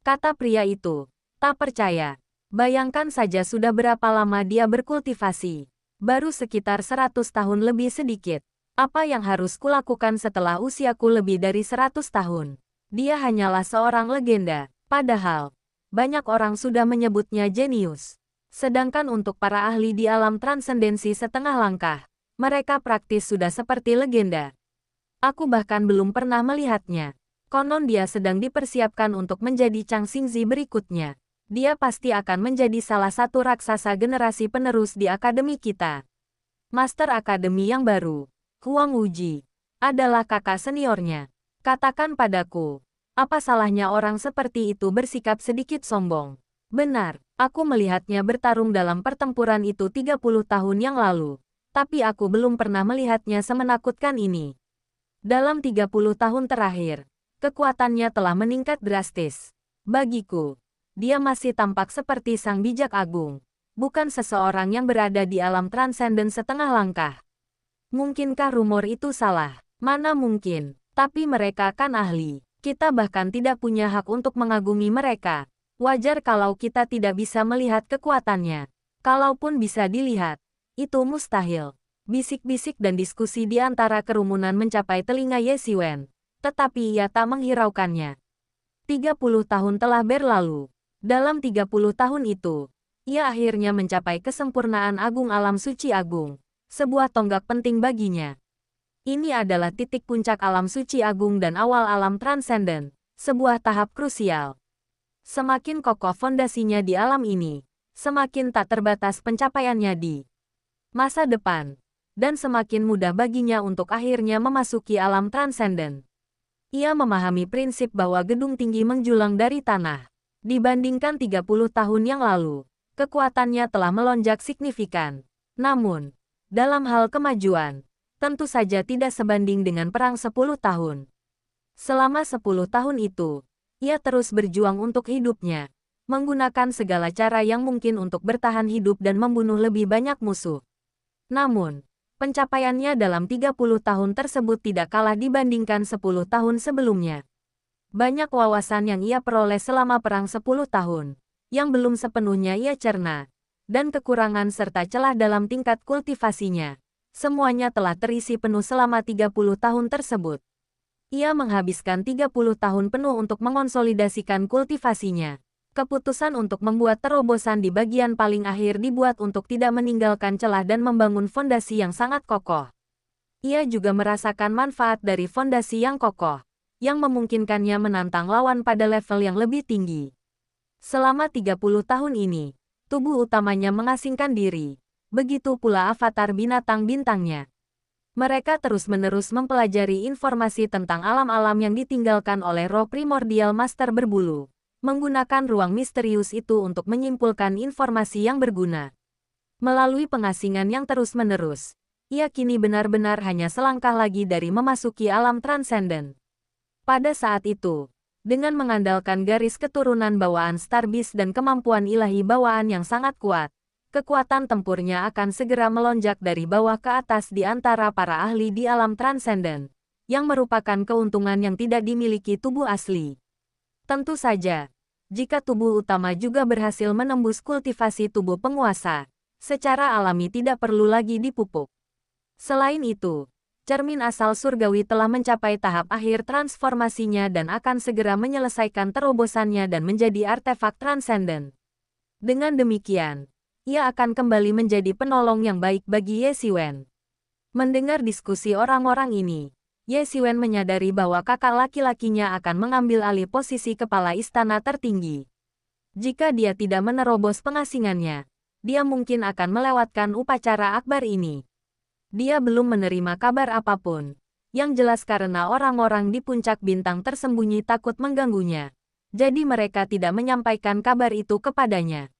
Kata pria itu. Tak percaya. Bayangkan saja sudah berapa lama dia berkultivasi. Baru sekitar 100 tahun lebih sedikit. Apa yang harus kulakukan setelah usiaku lebih dari 100 tahun? Dia hanyalah seorang legenda. Padahal, banyak orang sudah menyebutnya jenius. Sedangkan untuk para ahli di alam transendensi setengah langkah, mereka praktis sudah seperti legenda. Aku bahkan belum pernah melihatnya. Konon dia sedang dipersiapkan untuk menjadi Chang Xingzi berikutnya. Dia pasti akan menjadi salah satu raksasa generasi penerus di akademi kita. Master Akademi yang baru, Huang Wuji, adalah kakak seniornya. Katakan padaku, apa salahnya orang seperti itu bersikap sedikit sombong? Benar, aku melihatnya bertarung dalam pertempuran itu 30 tahun yang lalu. Tapi aku belum pernah melihatnya semenakutkan ini. Dalam 30 tahun terakhir, kekuatannya telah meningkat drastis. Bagiku, dia masih tampak seperti sang bijak agung, bukan seseorang yang berada di alam transenden setengah langkah. Mungkinkah rumor itu salah? Mana mungkin, tapi mereka kan ahli. Kita bahkan tidak punya hak untuk mengagumi mereka. Wajar kalau kita tidak bisa melihat kekuatannya. Kalaupun bisa dilihat, itu mustahil. Bisik-bisik dan diskusi di antara kerumunan mencapai telinga Ye Xiwen, tetapi ia tak menghiraukannya. 30 tahun telah berlalu. Dalam 30 tahun itu, ia akhirnya mencapai kesempurnaan agung alam suci agung. Sebuah tonggak penting baginya. Ini adalah titik puncak alam suci agung dan awal alam transenden, sebuah tahap krusial. Semakin kokoh fondasinya di alam ini, semakin tak terbatas pencapaiannya di masa depan, dan semakin mudah baginya untuk akhirnya memasuki alam transenden. Ia memahami prinsip bahwa gedung tinggi menjulang dari tanah. Dibandingkan 30 tahun yang lalu, kekuatannya telah melonjak signifikan. Namun, dalam hal kemajuan, tentu saja tidak sebanding dengan perang 10 tahun. Selama 10 tahun itu, ia terus berjuang untuk hidupnya, menggunakan segala cara yang mungkin untuk bertahan hidup dan membunuh lebih banyak musuh. Namun, Pencapaiannya dalam 30 tahun tersebut tidak kalah dibandingkan 10 tahun sebelumnya. Banyak wawasan yang ia peroleh selama perang 10 tahun, yang belum sepenuhnya ia cerna, dan kekurangan serta celah dalam tingkat kultivasinya. Semuanya telah terisi penuh selama 30 tahun tersebut. Ia menghabiskan 30 tahun penuh untuk mengonsolidasikan kultivasinya. Keputusan untuk membuat terobosan di bagian paling akhir dibuat untuk tidak meninggalkan celah dan membangun fondasi yang sangat kokoh. Ia juga merasakan manfaat dari fondasi yang kokoh, yang memungkinkannya menantang lawan pada level yang lebih tinggi. Selama 30 tahun ini, tubuh utamanya mengasingkan diri. Begitu pula avatar binatang bintangnya. Mereka terus-menerus mempelajari informasi tentang alam-alam yang ditinggalkan oleh roh primordial master berbulu, menggunakan ruang misterius itu untuk menyimpulkan informasi yang berguna. Melalui pengasingan yang terus-menerus, ia kini benar-benar hanya selangkah lagi dari memasuki alam transenden. Pada saat itu, dengan mengandalkan garis keturunan bawaan Star Beast dan kemampuan ilahi bawaan yang sangat kuat, kekuatan tempurnya akan segera melonjak dari bawah ke atas di antara para ahli di alam transenden, yang merupakan keuntungan yang tidak dimiliki tubuh asli. Tentu saja, jika tubuh utama juga berhasil menembus kultivasi tubuh penguasa, secara alami tidak perlu lagi dipupuk. Selain itu, cermin asal surgawi telah mencapai tahap akhir transformasinya dan akan segera menyelesaikan terobosannya dan menjadi artefak transenden. Dengan demikian, ia akan kembali menjadi penolong yang baik bagi Ye Xiwen. Mendengar diskusi orang-orang ini, Ye Xiwen menyadari bahwa kakak laki-lakinya akan mengambil alih posisi kepala istana tertinggi. Jika dia tidak menerobos pengasingannya, dia mungkin akan melewatkan upacara akbar ini. Dia belum menerima kabar apapun, yang jelas karena orang-orang di puncak bintang tersembunyi takut mengganggunya. Jadi mereka tidak menyampaikan kabar itu kepadanya.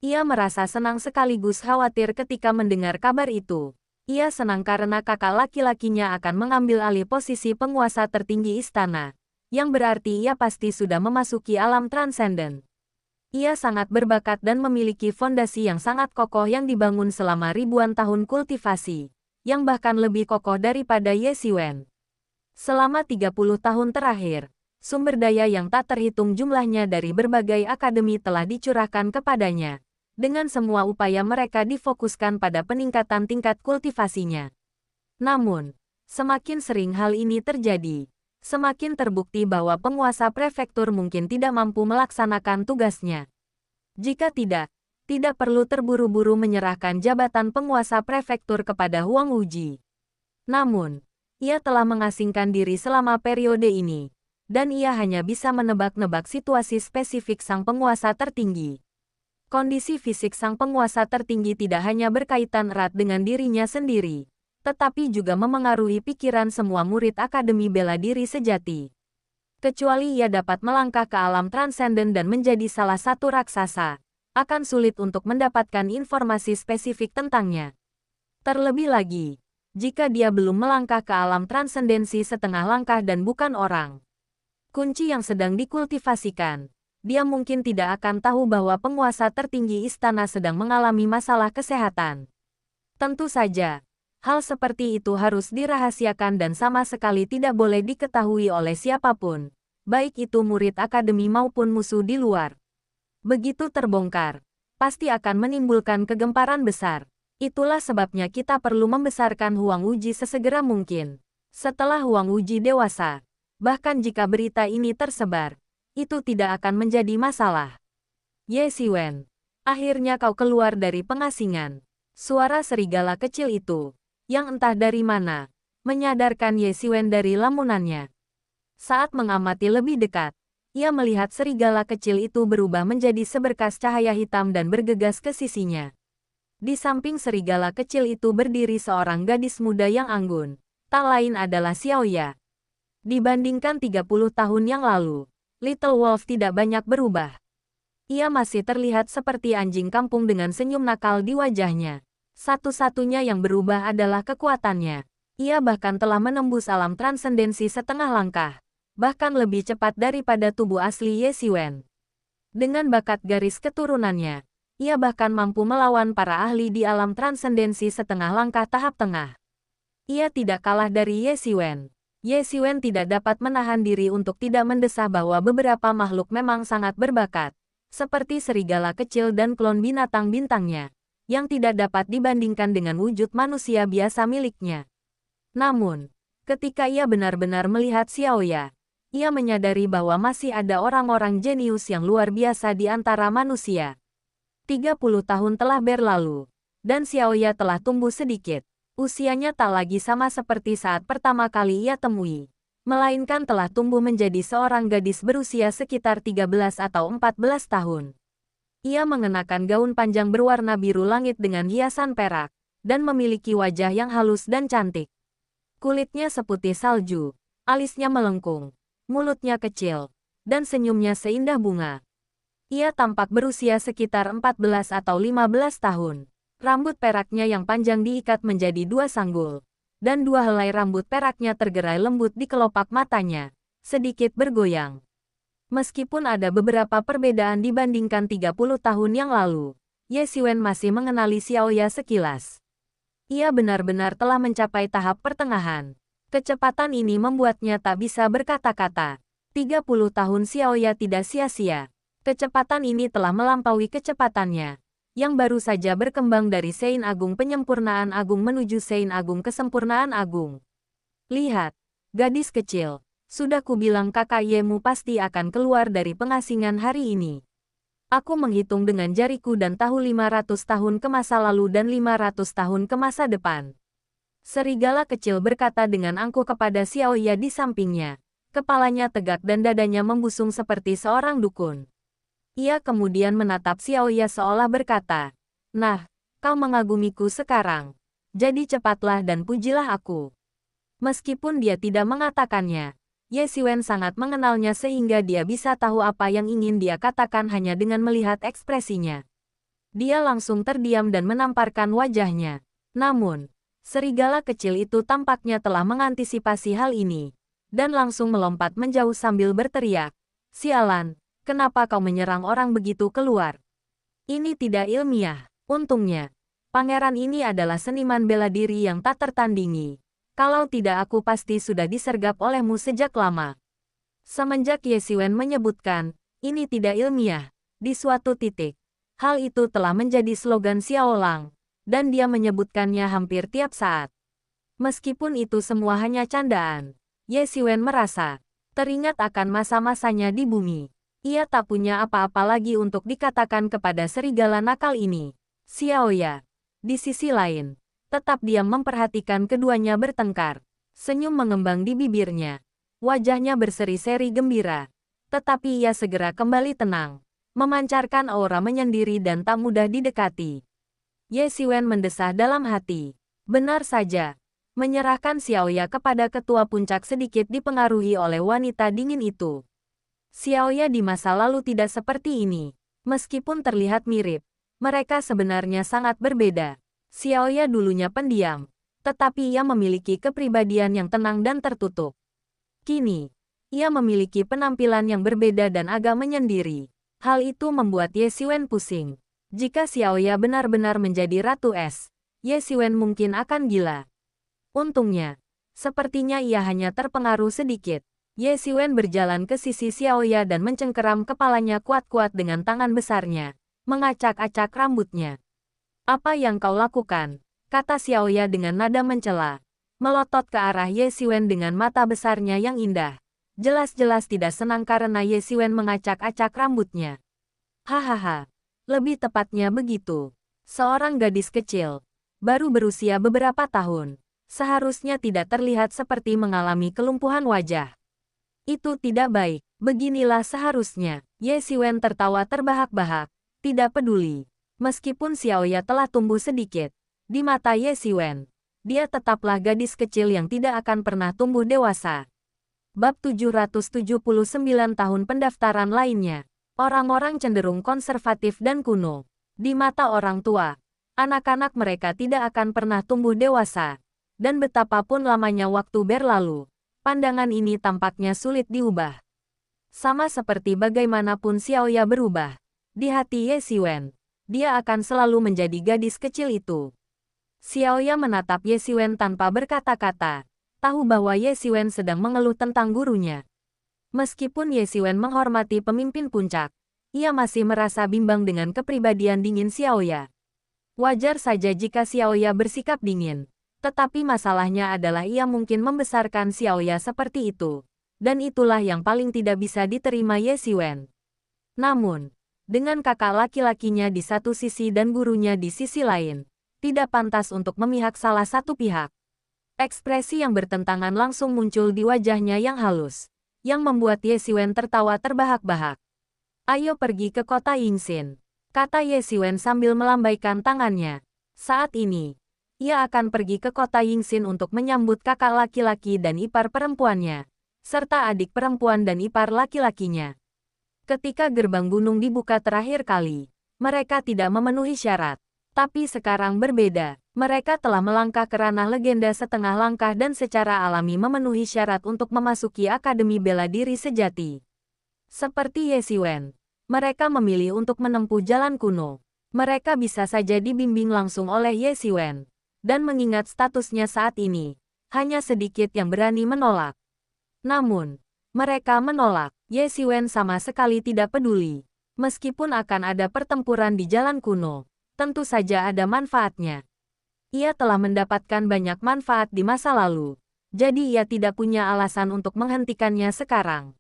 Ia merasa senang sekaligus khawatir ketika mendengar kabar itu. Ia senang karena kakak laki-lakinya akan mengambil alih posisi penguasa tertinggi istana, yang berarti ia pasti sudah memasuki alam transenden. Ia sangat berbakat dan memiliki fondasi yang sangat kokoh yang dibangun selama ribuan tahun kultivasi, yang bahkan lebih kokoh daripada Ye Xiwen. Selama 30 tahun terakhir, sumber daya yang tak terhitung jumlahnya dari berbagai akademi telah dicurahkan kepadanya. Dengan semua upaya mereka difokuskan pada peningkatan tingkat kultivasinya. Namun, semakin sering hal ini terjadi, semakin terbukti bahwa penguasa prefektur mungkin tidak mampu melaksanakan tugasnya. Jika tidak perlu terburu-buru menyerahkan jabatan penguasa prefektur kepada Huang Wuji. Namun, ia telah mengasingkan diri selama periode ini, dan ia hanya bisa menebak-nebak situasi spesifik sang penguasa tertinggi. Kondisi fisik sang penguasa tertinggi tidak hanya berkaitan erat dengan dirinya sendiri, tetapi juga memengaruhi pikiran semua murid Akademi Bela Diri Sejati. Kecuali ia dapat melangkah ke alam transenden dan menjadi salah satu raksasa, akan sulit untuk mendapatkan informasi spesifik tentangnya. Terlebih lagi, jika dia belum melangkah ke alam transendensi setengah langkah dan bukan orang kunci yang sedang dikultivasikan, dia mungkin tidak akan tahu bahwa penguasa tertinggi istana sedang mengalami masalah kesehatan. Tentu saja, hal seperti itu harus dirahasiakan dan sama sekali tidak boleh diketahui oleh siapapun, baik itu murid akademi maupun musuh di luar. Begitu terbongkar, pasti akan menimbulkan kegemparan besar. Itulah sebabnya kita perlu membesarkan Huang Wuji sesegera mungkin. Setelah Huang Wuji dewasa, bahkan jika berita ini tersebar, itu tidak akan menjadi masalah. Ye Xiwen, akhirnya kau keluar dari pengasingan. Suara serigala kecil itu, yang entah dari mana, menyadarkan Ye Xiwen dari lamunannya. Saat mengamati lebih dekat, ia melihat serigala kecil itu berubah menjadi seberkas cahaya hitam dan bergegas ke sisinya. Di samping serigala kecil itu berdiri seorang gadis muda yang anggun, tak lain adalah Xiaoya. Dibandingkan 30 tahun yang lalu, Little Wolf tidak banyak berubah. Ia masih terlihat seperti anjing kampung dengan senyum nakal di wajahnya. Satu-satunya yang berubah adalah kekuatannya. Ia bahkan telah menembus alam transendensi setengah langkah, bahkan lebih cepat daripada tubuh asli Ye Xiwen. Dengan bakat garis keturunannya, Ia bahkan mampu melawan para ahli di alam transendensi setengah langkah tahap tengah. Ia tidak kalah dari Ye Xiwen. Ye Xiwen tidak dapat menahan diri untuk tidak mendesah bahwa beberapa makhluk memang sangat berbakat, seperti serigala kecil dan klon binatang bintangnya, yang tidak dapat dibandingkan dengan wujud manusia biasa miliknya. Namun, ketika ia benar-benar melihat Xiaoya, ia menyadari bahwa masih ada orang-orang jenius yang luar biasa di antara manusia. 30 tahun telah berlalu, dan Xiaoya telah tumbuh sedikit. Usianya tak lagi sama seperti saat pertama kali ia temui, melainkan telah tumbuh menjadi seorang gadis berusia sekitar 13 atau 14 tahun. Ia mengenakan gaun panjang berwarna biru langit dengan hiasan perak, dan memiliki wajah yang halus dan cantik. Kulitnya seputih salju, alisnya melengkung, mulutnya kecil, dan senyumnya seindah bunga. Ia tampak berusia sekitar 14 atau 15 tahun. Rambut peraknya yang panjang diikat menjadi dua sanggul, dan dua helai rambut peraknya tergerai lembut di kelopak matanya, sedikit bergoyang. Meskipun ada beberapa perbedaan dibandingkan 30 tahun yang lalu, Ye Xiwen masih mengenali Xiaoya sekilas. Ia benar-benar telah mencapai tahap pertengahan. Kecepatan ini membuatnya tak bisa berkata-kata. 30 tahun Xiaoya tidak sia-sia. Kecepatan ini telah melampaui kecepatannya, yang baru saja berkembang dari Sein Agung Penyempurnaan Agung menuju Sein Agung Kesempurnaan Agung. Lihat, gadis kecil, sudah kubilang kakak Yemu pasti akan keluar dari pengasingan hari ini. Aku menghitung dengan jariku dan tahu 500 tahun ke masa lalu dan 500 tahun ke masa depan. Serigala kecil berkata dengan angkuh kepada Xiaoya di sampingnya. Kepalanya tegak dan dadanya membusung seperti seorang dukun. Ia kemudian menatap Xiaoya seolah berkata, "Nah, kau mengagumiku sekarang. Jadi cepatlah dan pujilah aku." Meskipun dia tidak mengatakannya, Ye Xiwen sangat mengenalnya sehingga dia bisa tahu apa yang ingin dia katakan hanya dengan melihat ekspresinya. Dia langsung terdiam dan menamparkan wajahnya. Namun, serigala kecil itu tampaknya telah mengantisipasi hal ini, dan langsung melompat menjauh sambil berteriak, "Sialan! Kenapa kau menyerang orang begitu keluar? Ini tidak ilmiah." Untungnya, pangeran ini adalah seniman bela diri yang tak tertandingi. Kalau tidak aku pasti sudah disergap olehmu sejak lama. Semenjak Ye Xiwen menyebutkan, ini tidak ilmiah, di suatu titik, hal itu telah menjadi slogan Xiaolang, dan dia menyebutkannya hampir tiap saat. Meskipun itu semua hanya candaan, Ye Xiwen merasa teringat akan masa-masanya di bumi. Ia tak punya apa-apa lagi untuk dikatakan kepada serigala nakal ini. Xiaoya, di sisi lain, tetap diam memperhatikan keduanya bertengkar. Senyum mengembang di bibirnya. Wajahnya berseri-seri gembira. Tetapi ia segera kembali tenang, memancarkan aura menyendiri dan tak mudah didekati. Ye Xiwen mendesah dalam hati. Benar saja. Menyerahkan Xiaoya kepada ketua puncak sedikit dipengaruhi oleh wanita dingin itu. Xiaoya di masa lalu tidak seperti ini. Meskipun terlihat mirip, mereka sebenarnya sangat berbeda. Xiaoya dulunya pendiam, tetapi ia memiliki kepribadian yang tenang dan tertutup. Kini, ia memiliki penampilan yang berbeda dan agak menyendiri. Hal itu membuat Ye Xiwen pusing. Jika Xiaoya benar-benar menjadi Ratu Es, Ye Xiwen mungkin akan gila. Untungnya, sepertinya ia hanya terpengaruh sedikit. Ye Xiwen berjalan ke sisi Xiaoya dan mencengkeram kepalanya kuat-kuat dengan tangan besarnya, mengacak-acak rambutnya. "Apa yang kau lakukan?" kata Xiaoya dengan nada mencela, melotot ke arah Ye Xiwen dengan mata besarnya yang indah. Jelas-jelas tidak senang karena Ye Xiwen mengacak-acak rambutnya. "Hahaha, lebih tepatnya begitu. Seorang gadis kecil, baru berusia beberapa tahun, seharusnya tidak terlihat seperti mengalami kelumpuhan wajah. Itu tidak baik, beginilah seharusnya." Ye Xiwen tertawa terbahak-bahak, tidak peduli. Meskipun Xiaoya telah tumbuh sedikit, di mata Ye Xiwen, dia tetaplah gadis kecil yang tidak akan pernah tumbuh dewasa. Bab 779 tahun pendaftaran lainnya. Orang-orang cenderung konservatif dan kuno. Di mata orang tua, anak-anak mereka tidak akan pernah tumbuh dewasa. Dan betapapun lamanya waktu berlalu, pandangan ini tampaknya sulit diubah. Sama seperti bagaimanapun Xiaoya berubah, di hati Ye Xiwen, dia akan selalu menjadi gadis kecil itu. Xiaoya menatap Ye Xiwen tanpa berkata-kata, tahu bahwa Ye Xiwen sedang mengeluh tentang gurunya. Meskipun Ye Xiwen menghormati pemimpin puncak, ia masih merasa bimbang dengan kepribadian dingin Xiaoya. Wajar saja jika Xiaoya bersikap dingin, tetapi masalahnya adalah ia mungkin membesarkan Xiaoya seperti itu, dan itulah yang paling tidak bisa diterima Ye Xiwen. Namun, dengan kakak laki-lakinya di satu sisi dan gurunya di sisi lain, tidak pantas untuk memihak salah satu pihak. Ekspresi yang bertentangan langsung muncul di wajahnya yang halus, yang membuat Ye Xiwen tertawa terbahak-bahak. Ayo pergi ke kota Yingxin, kata Ye Xiwen sambil melambaikan tangannya. Saat ini, ia akan pergi ke kota Yingxin untuk menyambut kakak laki-laki dan ipar perempuannya, serta adik perempuan dan ipar laki-lakinya. Ketika gerbang gunung dibuka terakhir kali, mereka tidak memenuhi syarat. Tapi sekarang berbeda, mereka telah melangkah ke ranah legenda setengah langkah dan secara alami memenuhi syarat untuk memasuki Akademi Bela Diri Sejati. Seperti Ye Xiwen, mereka memilih untuk menempuh jalan kuno. Mereka bisa saja dibimbing langsung oleh Ye Xiwen. Dan mengingat statusnya saat ini, hanya sedikit yang berani menolak. Namun, mereka menolak. Ye Xiwen sama sekali tidak peduli. Meskipun akan ada pertempuran di jalan kuno, tentu saja ada manfaatnya. Ia telah mendapatkan banyak manfaat di masa lalu, jadi ia tidak punya alasan untuk menghentikannya sekarang.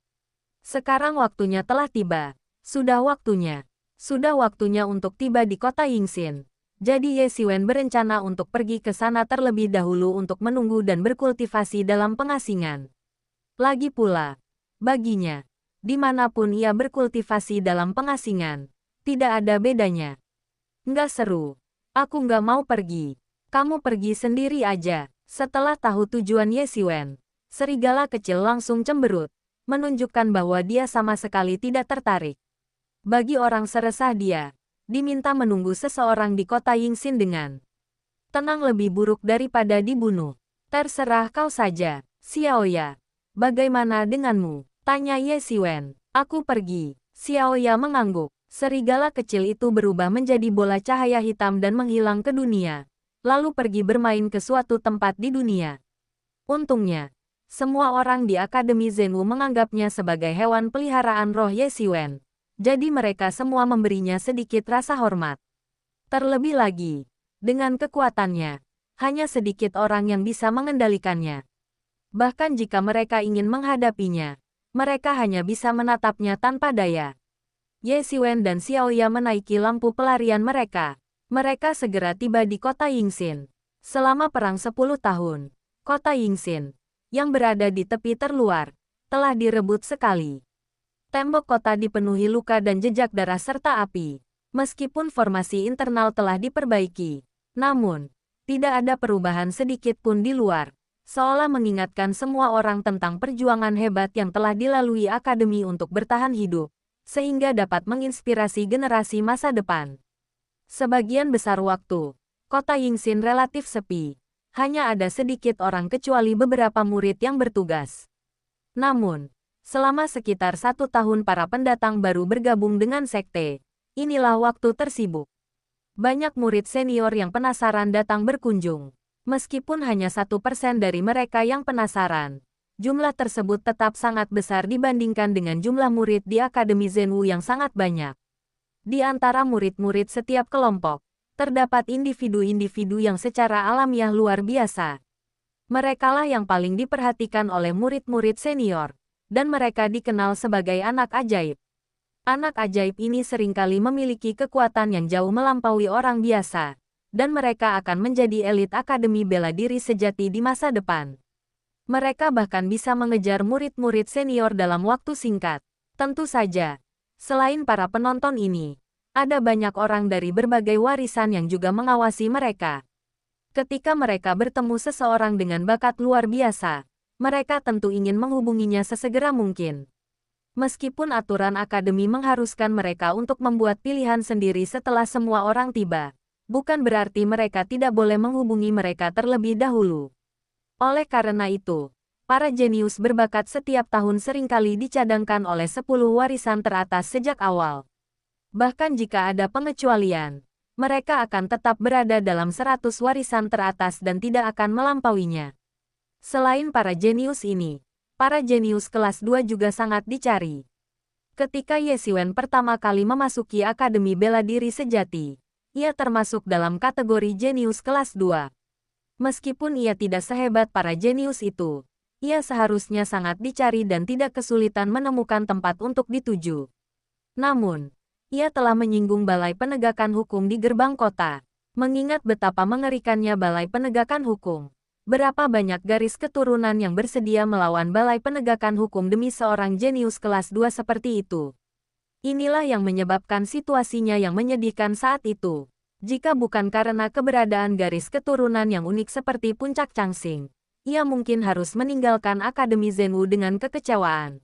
Sekarang waktunya telah tiba. Sudah waktunya untuk tiba di kota Yingxin. Jadi Ye Xiwen berencana untuk pergi ke sana terlebih dahulu untuk menunggu dan berkultivasi dalam pengasingan. Lagi pula, baginya, dimanapun ia berkultivasi dalam pengasingan, tidak ada bedanya. Nggak seru. Aku nggak mau pergi. Kamu pergi sendiri aja. Setelah tahu tujuan Ye Xiwen, serigala kecil langsung cemberut, menunjukkan bahwa dia sama sekali tidak tertarik. Bagi orang seresah dia, diminta menunggu seseorang di kota Yingxin dengan tenang lebih buruk daripada dibunuh. Terserah kau saja, Xiaoya. Bagaimana denganmu? Tanya Ye Xiwen. Aku pergi. Xiaoya mengangguk. Serigala kecil itu berubah menjadi bola cahaya hitam dan menghilang ke dunia, lalu pergi bermain ke suatu tempat di dunia. Untungnya, semua orang di Akademi Zhenwu menganggapnya sebagai hewan peliharaan roh Ye Xiwen. Jadi mereka semua memberinya sedikit rasa hormat. Terlebih lagi, dengan kekuatannya, hanya sedikit orang yang bisa mengendalikannya. Bahkan jika mereka ingin menghadapinya, mereka hanya bisa menatapnya tanpa daya. Ye Xiwen dan Xiaoya menaiki lampu pelarian mereka. Mereka segera tiba di kota Yingxin. Selama perang 10 tahun, kota Yingxin, yang berada di tepi terluar, telah direbut sekali. Tembok kota dipenuhi luka dan jejak darah serta api. Meskipun formasi internal telah diperbaiki, namun, tidak ada perubahan sedikit pun di luar, seolah mengingatkan semua orang tentang perjuangan hebat yang telah dilalui Akademi untuk bertahan hidup, sehingga dapat menginspirasi generasi masa depan. Sebagian besar waktu, kota Yingxin relatif sepi. Hanya ada sedikit orang kecuali beberapa murid yang bertugas. Namun, selama sekitar 1 tahun para pendatang baru bergabung dengan sekte. Inilah waktu tersibuk. Banyak murid senior yang penasaran datang berkunjung. Meskipun hanya 1% dari mereka yang penasaran, jumlah tersebut tetap sangat besar dibandingkan dengan jumlah murid di Akademi Zhenwu yang sangat banyak. Di antara murid-murid setiap kelompok, terdapat individu-individu yang secara alamiah luar biasa. Merekalah yang paling diperhatikan oleh murid-murid senior, dan mereka dikenal sebagai anak ajaib. Anak ajaib ini seringkali memiliki kekuatan yang jauh melampaui orang biasa, dan mereka akan menjadi elit Akademi Bela Diri Sejati di masa depan. Mereka bahkan bisa mengejar murid-murid senior dalam waktu singkat. Tentu saja, selain para penonton ini, ada banyak orang dari berbagai warisan yang juga mengawasi mereka. Ketika mereka bertemu seseorang dengan bakat luar biasa, mereka tentu ingin menghubunginya sesegera mungkin. Meskipun aturan akademi mengharuskan mereka untuk membuat pilihan sendiri setelah semua orang tiba, bukan berarti mereka tidak boleh menghubungi mereka terlebih dahulu. Oleh karena itu, para jenius berbakat setiap tahun seringkali dicadangkan oleh 10 warisan teratas sejak awal. Bahkan jika ada pengecualian, mereka akan tetap berada dalam 100 warisan teratas dan tidak akan melampauinya. Selain para jenius ini, para jenius kelas 2 juga sangat dicari. Ketika Ye Xiwen pertama kali memasuki Akademi Bela Diri Sejati, ia termasuk dalam kategori jenius kelas 2. Meskipun ia tidak sehebat para jenius itu, ia seharusnya sangat dicari dan tidak kesulitan menemukan tempat untuk dituju. Namun, ia telah menyinggung Balai Penegakan Hukum di gerbang kota. Mengingat betapa mengerikannya Balai Penegakan Hukum, berapa banyak garis keturunan yang bersedia melawan Balai Penegakan Hukum demi seorang jenius kelas 2 seperti itu. Inilah yang menyebabkan situasinya yang menyedihkan saat itu. Jika bukan karena keberadaan garis keturunan yang unik seperti Puncak Changxing, ia mungkin harus meninggalkan Akademi Zhenwu dengan kekecewaan.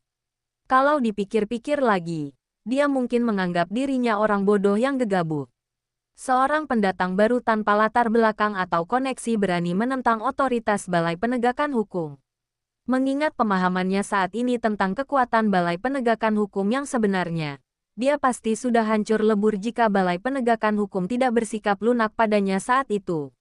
Kalau dipikir-pikir lagi, dia mungkin menganggap dirinya orang bodoh yang gegabah. Seorang pendatang baru tanpa latar belakang atau koneksi berani menentang otoritas Balai Penegakan Hukum. Mengingat pemahamannya saat ini tentang kekuatan Balai Penegakan Hukum yang sebenarnya, dia pasti sudah hancur lebur jika Balai Penegakan Hukum tidak bersikap lunak padanya saat itu.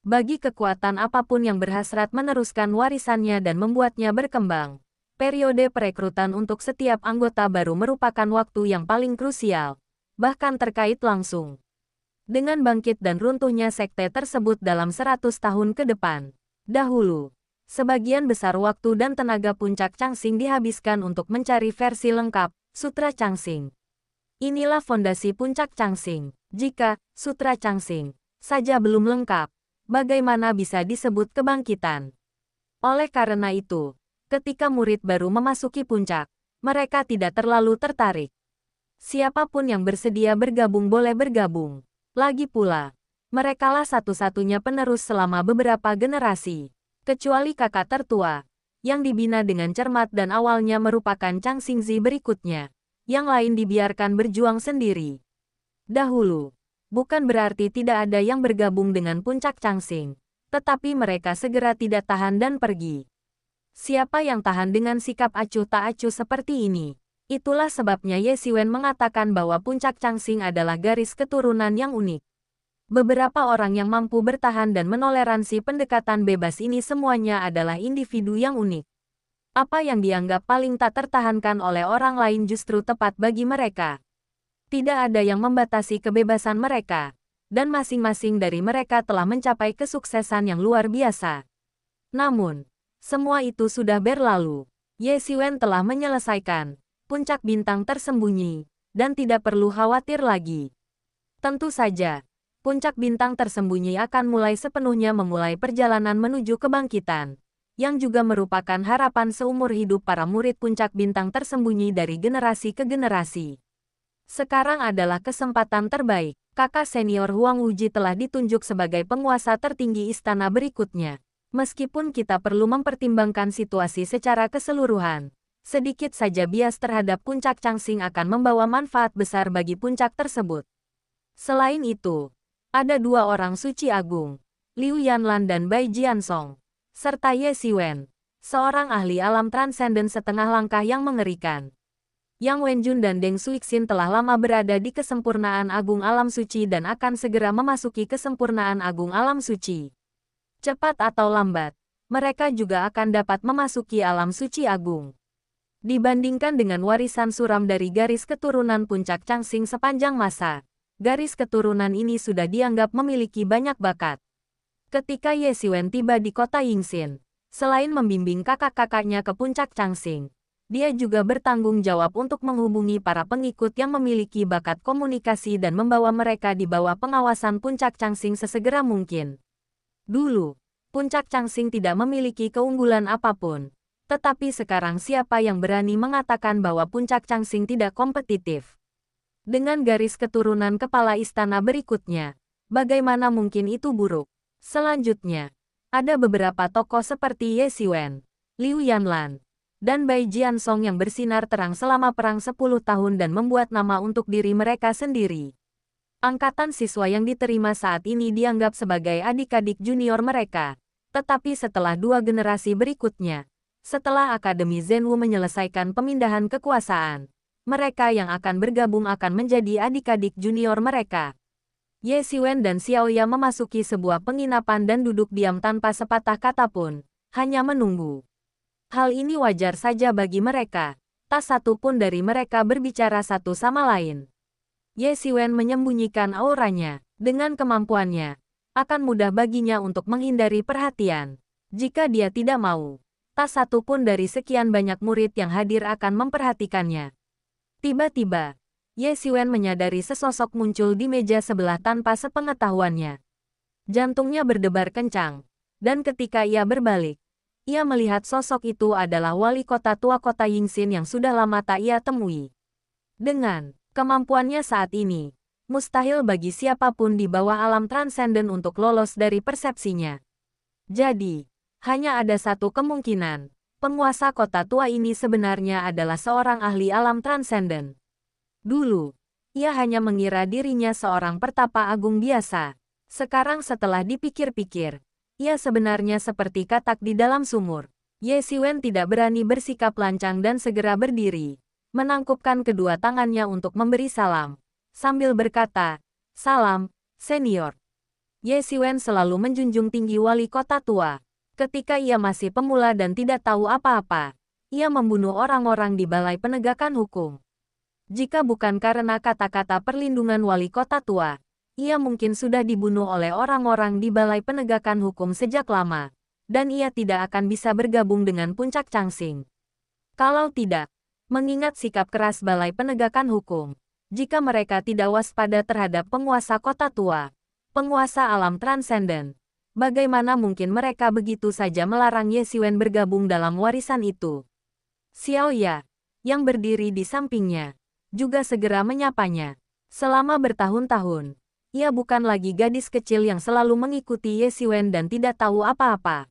Bagi kekuatan apapun yang berhasrat meneruskan warisannya dan membuatnya berkembang, periode perekrutan untuk setiap anggota baru merupakan waktu yang paling krusial, bahkan terkait langsung dengan bangkit dan runtuhnya sekte tersebut dalam 100 tahun ke depan. Dahulu, sebagian besar waktu dan tenaga Puncak Changxing dihabiskan untuk mencari versi lengkap Sutra Changxing. Inilah fondasi Puncak Changxing. Jika Sutra Changxing saja belum lengkap, bagaimana bisa disebut kebangkitan? Oleh karena itu, ketika murid baru memasuki puncak, mereka tidak terlalu tertarik. Siapapun yang bersedia bergabung boleh bergabung. Lagi pula, merekalah satu-satunya penerus selama beberapa generasi, kecuali kakak tertua, yang dibina dengan cermat dan awalnya merupakan Changxingzi berikutnya. Yang lain dibiarkan berjuang sendiri. Dahulu, bukan berarti tidak ada yang bergabung dengan Puncak Changxing, tetapi mereka segera tidak tahan dan pergi. Siapa yang tahan dengan sikap acuh tak acuh seperti ini? Itulah sebabnya Ye Xiwen mengatakan bahwa Puncak Changxing adalah garis keturunan yang unik. Beberapa orang yang mampu bertahan dan menoleransi pendekatan bebas ini semuanya adalah individu yang unik. Apa yang dianggap paling tak tertahankan oleh orang lain justru tepat bagi mereka. Tidak ada yang membatasi kebebasan mereka, dan masing-masing dari mereka telah mencapai kesuksesan yang luar biasa. Namun, semua itu sudah berlalu. Ye Xiwen telah menyelesaikan puncak bintang tersembunyi, dan tidak perlu khawatir lagi. Tentu saja, puncak bintang tersembunyi akan mulai sepenuhnya memulai perjalanan menuju kebangkitan, yang juga merupakan harapan seumur hidup para murid puncak bintang tersembunyi dari generasi ke generasi. Sekarang adalah kesempatan terbaik. Kakak senior Huang Wuji telah ditunjuk sebagai penguasa tertinggi istana berikutnya. Meskipun kita perlu mempertimbangkan situasi secara keseluruhan, sedikit saja bias terhadap puncak Changxing akan membawa manfaat besar bagi puncak tersebut. Selain itu, ada dua orang suci agung, Liu Yanlan dan Bai Jiansong, serta Ye Xiwen, seorang ahli alam transenden setengah langkah yang mengerikan. Yang Wenjun dan Deng Suixin telah lama berada di kesempurnaan agung alam suci dan akan segera memasuki kesempurnaan agung alam suci. Cepat atau lambat, mereka juga akan dapat memasuki alam suci agung. Dibandingkan dengan warisan suram dari garis keturunan puncak Changxing sepanjang masa, garis keturunan ini sudah dianggap memiliki banyak bakat. Ketika Ye Xiwen tiba di kota Yingxin, selain membimbing kakak-kakaknya ke puncak Changxing, dia juga bertanggung jawab untuk menghubungi para pengikut yang memiliki bakat komunikasi dan membawa mereka di bawah pengawasan puncak Changxing sesegera mungkin. Dulu, puncak Changxing tidak memiliki keunggulan apapun, tetapi sekarang siapa yang berani mengatakan bahwa puncak Changxing tidak kompetitif? Dengan garis keturunan kepala istana berikutnya, bagaimana mungkin itu buruk? Selanjutnya, ada beberapa tokoh seperti Ye Xiwen, Liu Yanlan, dan Bai Jiansong yang bersinar terang selama perang 10 tahun dan membuat nama untuk diri mereka sendiri. Angkatan siswa yang diterima saat ini dianggap sebagai adik-adik junior mereka, tetapi setelah dua generasi berikutnya, setelah Akademi Zhenwu menyelesaikan pemindahan kekuasaan, mereka yang akan bergabung akan menjadi adik-adik junior mereka. Ye Xiwen dan Xiaoya memasuki sebuah penginapan dan duduk diam tanpa sepatah kata pun, hanya menunggu. Hal ini wajar saja bagi mereka. Tak satu pun dari mereka berbicara satu sama lain. Ye Xiwen menyembunyikan auranya. Dengan kemampuannya, akan mudah baginya untuk menghindari perhatian. Jika dia tidak mau, tak satu pun dari sekian banyak murid yang hadir akan memperhatikannya. Tiba-tiba, Ye Xiwen menyadari sesosok muncul di meja sebelah tanpa sepengetahuannya. Jantungnya berdebar kencang, dan ketika ia berbalik, ia melihat sosok itu adalah wali kota tua kota Yingxin yang sudah lama tak ia temui. Dengan kemampuannya saat ini, mustahil bagi siapapun di bawah alam transenden untuk lolos dari persepsinya. Jadi, hanya ada satu kemungkinan, penguasa kota tua ini sebenarnya adalah seorang ahli alam transenden. Dulu, ia hanya mengira dirinya seorang pertapa agung biasa. Sekarang setelah dipikir-pikir, ia sebenarnya seperti katak di dalam sumur. Ye Xiwen tidak berani bersikap lancang dan segera berdiri, menangkupkan kedua tangannya untuk memberi salam, sambil berkata, "Salam, senior." Ye Xiwen selalu menjunjung tinggi wali kota tua. Ketika ia masih pemula dan tidak tahu apa-apa, ia membunuh orang-orang di balai penegakan hukum. Jika bukan karena kata-kata perlindungan wali kota tua, ia mungkin sudah dibunuh oleh orang-orang di balai penegakan hukum sejak lama, dan ia tidak akan bisa bergabung dengan puncak Changxing. Kalau tidak, mengingat sikap keras balai penegakan hukum, jika mereka tidak waspada terhadap penguasa kota tua, penguasa alam transenden, bagaimana mungkin mereka begitu saja melarang Ye Xiwen bergabung dalam warisan itu? Xiaoya, yang berdiri di sampingnya, juga segera menyapanya. Selama bertahun-tahun, ia bukan lagi gadis kecil yang selalu mengikuti Ye Xiwen dan tidak tahu apa-apa.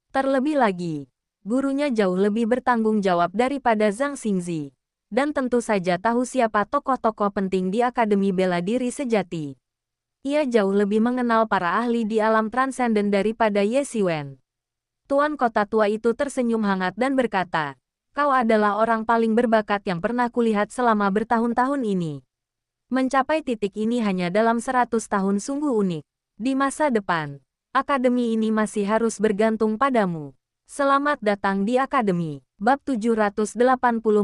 Terlebih lagi, gurunya jauh lebih bertanggung jawab daripada Zhang Xingzi, dan tentu saja tahu siapa tokoh-tokoh penting di Akademi Bela Diri Sejati. Ia jauh lebih mengenal para ahli di alam transenden daripada Ye Xiwen. Tuan kota tua itu tersenyum hangat dan berkata, "Kau adalah orang paling berbakat yang pernah kulihat selama bertahun-tahun ini. Mencapai titik ini hanya dalam 100 tahun sungguh unik. Di masa depan, akademi ini masih harus bergantung padamu. Selamat datang di akademi." Bab 780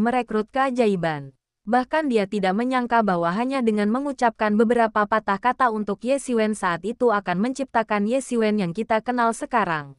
merekrut keajaiban. Bahkan dia tidak menyangka bahwa hanya dengan mengucapkan beberapa patah kata untuk Ye Xiwen saat itu akan menciptakan Ye Xiwen yang kita kenal sekarang.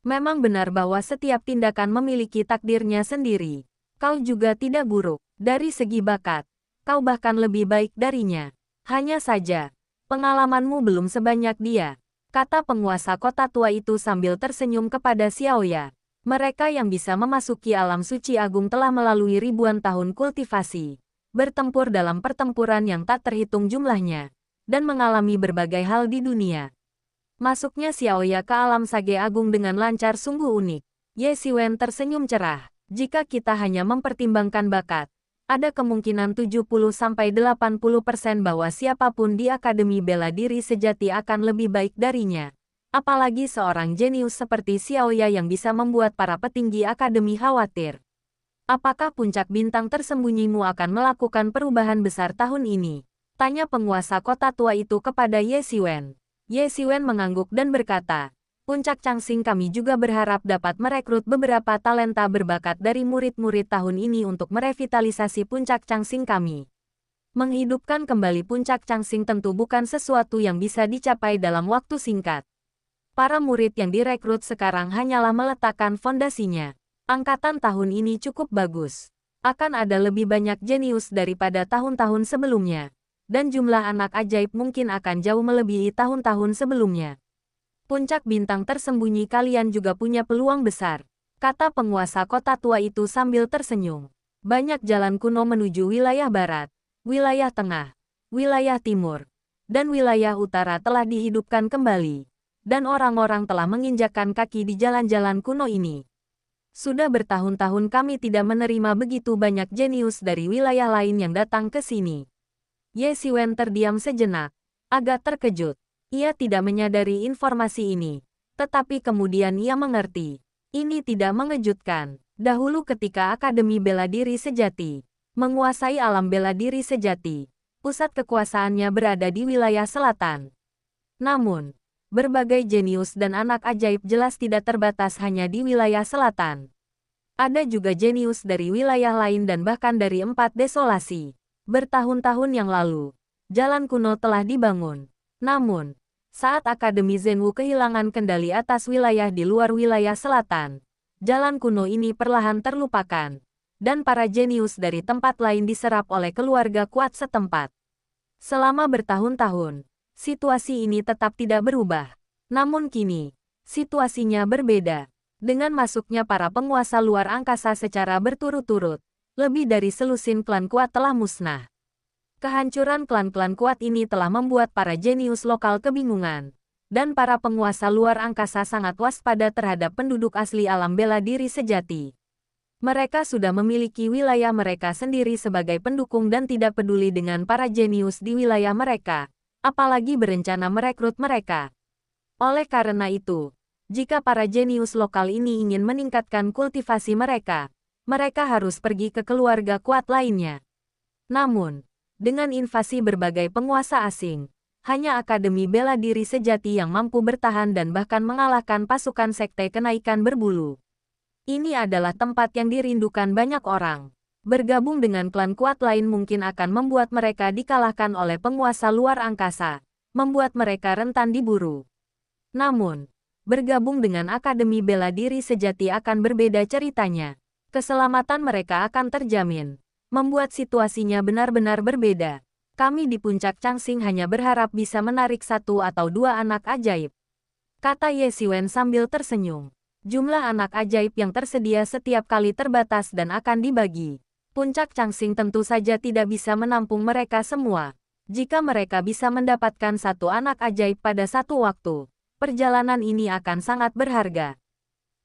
Memang benar bahwa setiap tindakan memiliki takdirnya sendiri. Kau juga tidak buruk. Dari segi bakat, kau bahkan lebih baik darinya. Hanya saja, pengalamanmu belum sebanyak dia, kata penguasa kota tua itu sambil tersenyum kepada Xiaoya. Mereka yang bisa memasuki alam suci agung telah melalui ribuan tahun kultivasi, bertempur dalam pertempuran yang tak terhitung jumlahnya, dan mengalami berbagai hal di dunia. Masuknya Xiaoya ke alam sage agung dengan lancar sungguh unik. Ye Xiwen tersenyum cerah. Jika kita hanya mempertimbangkan bakat, ada kemungkinan 70–80% bahwa siapapun di Akademi Bela Diri Sejati akan lebih baik darinya. Apalagi seorang jenius seperti Xiaoya yang bisa membuat para petinggi akademi khawatir. Apakah puncak bintang tersembunyimu akan melakukan perubahan besar tahun ini? Tanya penguasa kota tua itu kepada Ye Xiwen. Ye Xiwen mengangguk dan berkata, "Puncak Changxing kami juga berharap dapat merekrut beberapa talenta berbakat dari murid-murid tahun ini untuk merevitalisasi puncak Changxing kami. Menghidupkan kembali puncak Changxing tentu bukan sesuatu yang bisa dicapai dalam waktu singkat. Para murid yang direkrut sekarang hanyalah meletakkan fondasinya. Angkatan tahun ini cukup bagus. Akan ada lebih banyak jenius daripada tahun-tahun sebelumnya. Dan jumlah anak ajaib mungkin akan jauh melebihi tahun-tahun sebelumnya. Puncak bintang tersembunyi kalian juga punya peluang besar," kata penguasa kota tua itu sambil tersenyum. Banyak jalan kuno menuju wilayah barat, wilayah tengah, wilayah timur, dan wilayah utara telah dihidupkan kembali. Dan orang-orang telah menginjakkan kaki di jalan-jalan kuno ini. Sudah bertahun-tahun kami tidak menerima begitu banyak jenius dari wilayah lain yang datang ke sini. Ye Xiwen terdiam sejenak, agak terkejut. Ia tidak menyadari informasi ini, tetapi kemudian ia mengerti. Ini tidak mengejutkan. Dahulu ketika Akademi Bela Diri Sejati menguasai alam bela diri sejati. Pusat kekuasaannya berada di wilayah selatan. Namun, berbagai jenius dan anak ajaib jelas tidak terbatas hanya di wilayah selatan. Ada juga jenius dari wilayah lain dan bahkan dari 4 desolasi. Bertahun-tahun yang lalu, jalan kuno telah dibangun. Namun, saat Akademi Zenwu kehilangan kendali atas wilayah di luar wilayah selatan, jalan kuno ini perlahan terlupakan, dan para jenius dari tempat lain diserap oleh keluarga kuat setempat. Selama bertahun-tahun, situasi ini tetap tidak berubah. Namun kini, situasinya berbeda. Dengan masuknya para penguasa luar angkasa secara berturut-turut, lebih dari selusin klan kuat telah musnah. Kehancuran klan-klan kuat ini telah membuat para jenius lokal kebingungan, dan para penguasa luar angkasa sangat waspada terhadap penduduk asli alam bela diri sejati. Mereka sudah memiliki wilayah mereka sendiri sebagai pendukung dan tidak peduli dengan para jenius di wilayah mereka, apalagi berencana merekrut mereka. Oleh karena itu, jika para jenius lokal ini ingin meningkatkan kultivasi mereka, mereka harus pergi ke keluarga kuat lainnya. Namun, dengan invasi berbagai penguasa asing, hanya Akademi Bela Diri Sejati yang mampu bertahan dan bahkan mengalahkan pasukan sekte kenaikan berbulu. Ini adalah tempat yang dirindukan banyak orang. Bergabung dengan klan kuat lain mungkin akan membuat mereka dikalahkan oleh penguasa luar angkasa, membuat mereka rentan diburu. Namun, bergabung dengan Akademi Bela Diri Sejati akan berbeda ceritanya. Keselamatan mereka akan terjamin, membuat situasinya benar-benar berbeda. Kami di puncak Changsing hanya berharap bisa menarik 1 atau 2 anak ajaib, kata Ye Xiwen sambil tersenyum. Jumlah anak ajaib yang tersedia setiap kali terbatas dan akan dibagi. Puncak Changsing tentu saja tidak bisa menampung mereka semua. Jika mereka bisa mendapatkan 1 anak ajaib pada satu waktu, perjalanan ini akan sangat berharga.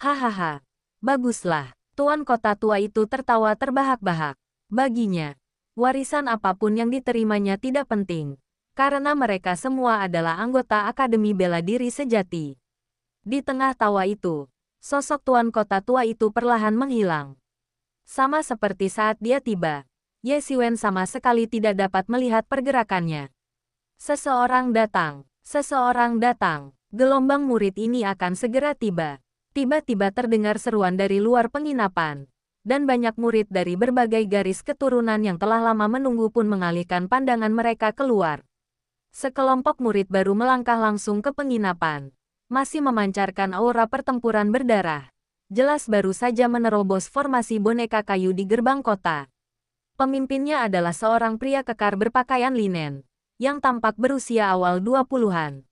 Hahaha, baguslah. Tuan kota tua itu tertawa terbahak-bahak. Baginya, warisan apapun yang diterimanya tidak penting, karena mereka semua adalah anggota Akademi Bela Diri Sejati. Di tengah tawa itu, sosok tuan kota tua itu perlahan menghilang. Sama seperti saat dia tiba, Ye Xiwen sama sekali tidak dapat melihat pergerakannya. Seseorang datang, gelombang murid ini akan segera tiba. Tiba-tiba terdengar seruan dari luar penginapan, dan banyak murid dari berbagai garis keturunan yang telah lama menunggu pun mengalihkan pandangan mereka keluar. Sekelompok murid baru melangkah langsung ke penginapan, masih memancarkan aura pertempuran berdarah. Jelas baru saja menerobos formasi boneka kayu di gerbang kota. Pemimpinnya adalah seorang pria kekar berpakaian linen, yang tampak berusia awal 20-an.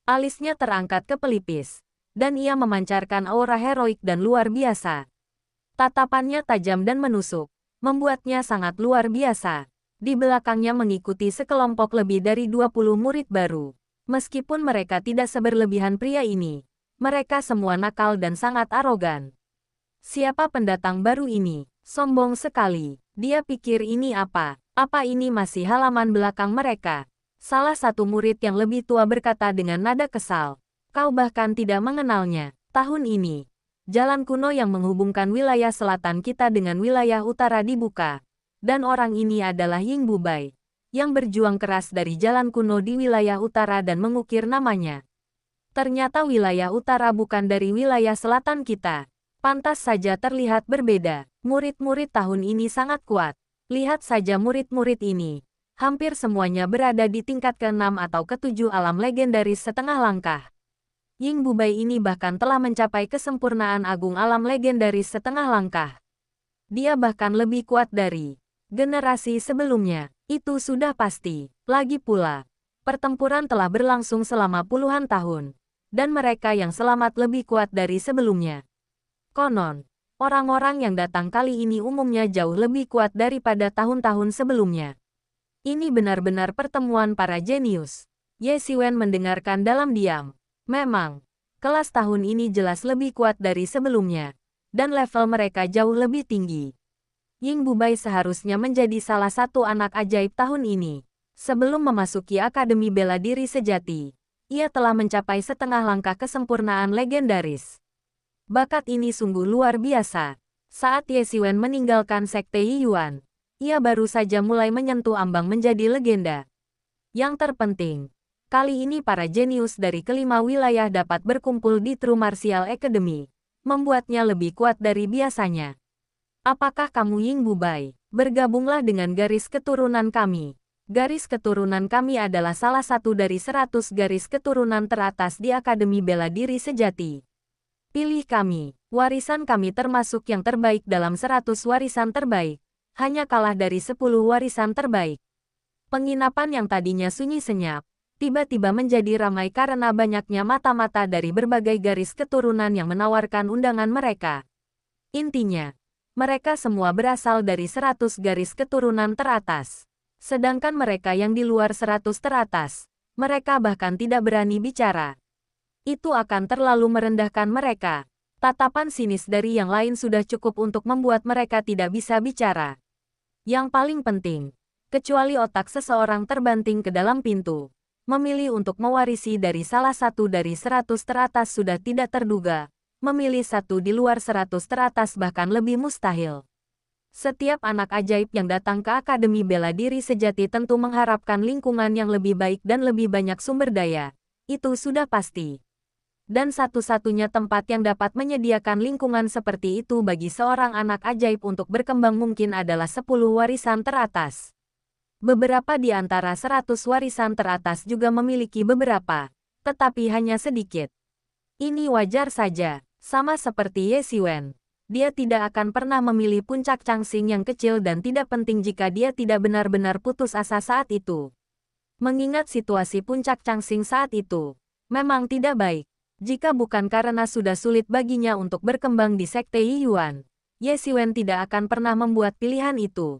Alisnya terangkat ke pelipis, dan ia memancarkan aura heroik dan luar biasa. Tatapannya tajam dan menusuk, membuatnya sangat luar biasa. Di belakangnya mengikuti sekelompok lebih dari 20 murid baru. Meskipun mereka tidak seberlebihan pria ini, mereka semua nakal dan sangat arogan. Siapa pendatang baru ini? Sombong sekali. Dia pikir ini apa? Apa ini masih halaman belakang mereka? Salah satu murid yang lebih tua berkata dengan nada kesal. Kau bahkan tidak mengenalnya. Tahun ini, jalan kuno yang menghubungkan wilayah selatan kita dengan wilayah utara dibuka. Dan orang ini adalah Ying Bubai, yang berjuang keras dari jalan kuno di wilayah utara dan mengukir namanya. Ternyata wilayah utara bukan dari wilayah selatan kita. Pantas saja terlihat berbeda. Murid-murid tahun ini sangat kuat. Lihat saja murid-murid ini. Hampir semuanya berada di tingkat ke-6 atau ke-7 alam legendaris setengah langkah. Ying Bubai ini bahkan telah mencapai kesempurnaan agung alam legendaris setengah langkah. Dia bahkan lebih kuat dari generasi sebelumnya. Itu sudah pasti. Lagi pula, pertempuran telah berlangsung selama puluhan tahun, dan mereka yang selamat lebih kuat dari sebelumnya. Konon, orang-orang yang datang kali ini umumnya jauh lebih kuat daripada tahun-tahun sebelumnya. Ini benar-benar pertemuan para jenius. Ye Xiwen mendengarkan dalam diam. Memang, kelas tahun ini jelas lebih kuat dari sebelumnya, dan level mereka jauh lebih tinggi. Ying Bubai seharusnya menjadi salah satu anak ajaib tahun ini. Sebelum memasuki Akademi Bela Diri Sejati, ia telah mencapai setengah langkah kesempurnaan legendaris. Bakat ini sungguh luar biasa. Saat Ye Xiwen meninggalkan Sekte Yiyuan, Ia baru saja mulai menyentuh ambang menjadi legenda. Yang terpenting, kali ini para jenius dari kelima wilayah dapat berkumpul di True Martial Academy, membuatnya lebih kuat dari biasanya. Apakah kamu Ying Bubai? Bergabunglah dengan garis keturunan kami. Garis keturunan kami adalah salah satu dari 100 garis keturunan teratas di Akademi Bela Diri Sejati. Pilih kami. Warisan kami termasuk yang terbaik dalam 100 warisan terbaik. Hanya kalah dari 10 warisan terbaik. Penginapan yang tadinya sunyi senyap, tiba-tiba menjadi ramai karena banyaknya mata-mata dari berbagai garis keturunan yang menawarkan undangan mereka. Intinya, mereka semua berasal dari 100 garis keturunan teratas. Sedangkan mereka yang di luar 100 teratas, mereka bahkan tidak berani bicara. Itu akan terlalu merendahkan mereka. Tatapan sinis dari yang lain sudah cukup untuk membuat mereka tidak bisa bicara. Yang paling penting, kecuali otak seseorang terbanting ke dalam pintu, memilih untuk mewarisi dari salah satu dari 100 teratas sudah tidak terduga, memilih satu di luar 100 teratas bahkan lebih mustahil. Setiap anak ajaib yang datang ke Akademi Bela Diri Sejati tentu mengharapkan lingkungan yang lebih baik dan lebih banyak sumber daya. Itu sudah pasti. Dan satu-satunya tempat yang dapat menyediakan lingkungan seperti itu bagi seorang anak ajaib untuk berkembang mungkin adalah 10 warisan teratas. Beberapa di antara 100 warisan teratas juga memiliki beberapa, tetapi hanya sedikit. Ini wajar saja, sama seperti Ye Xiwen. Dia tidak akan pernah memilih puncak Changxing yang kecil dan tidak penting jika dia tidak benar-benar putus asa saat itu. Mengingat situasi puncak Changxing saat itu, memang tidak baik. Jika bukan karena sudah sulit baginya untuk berkembang di Sekte Yiyuan, Ye Xiwen tidak akan pernah membuat pilihan itu.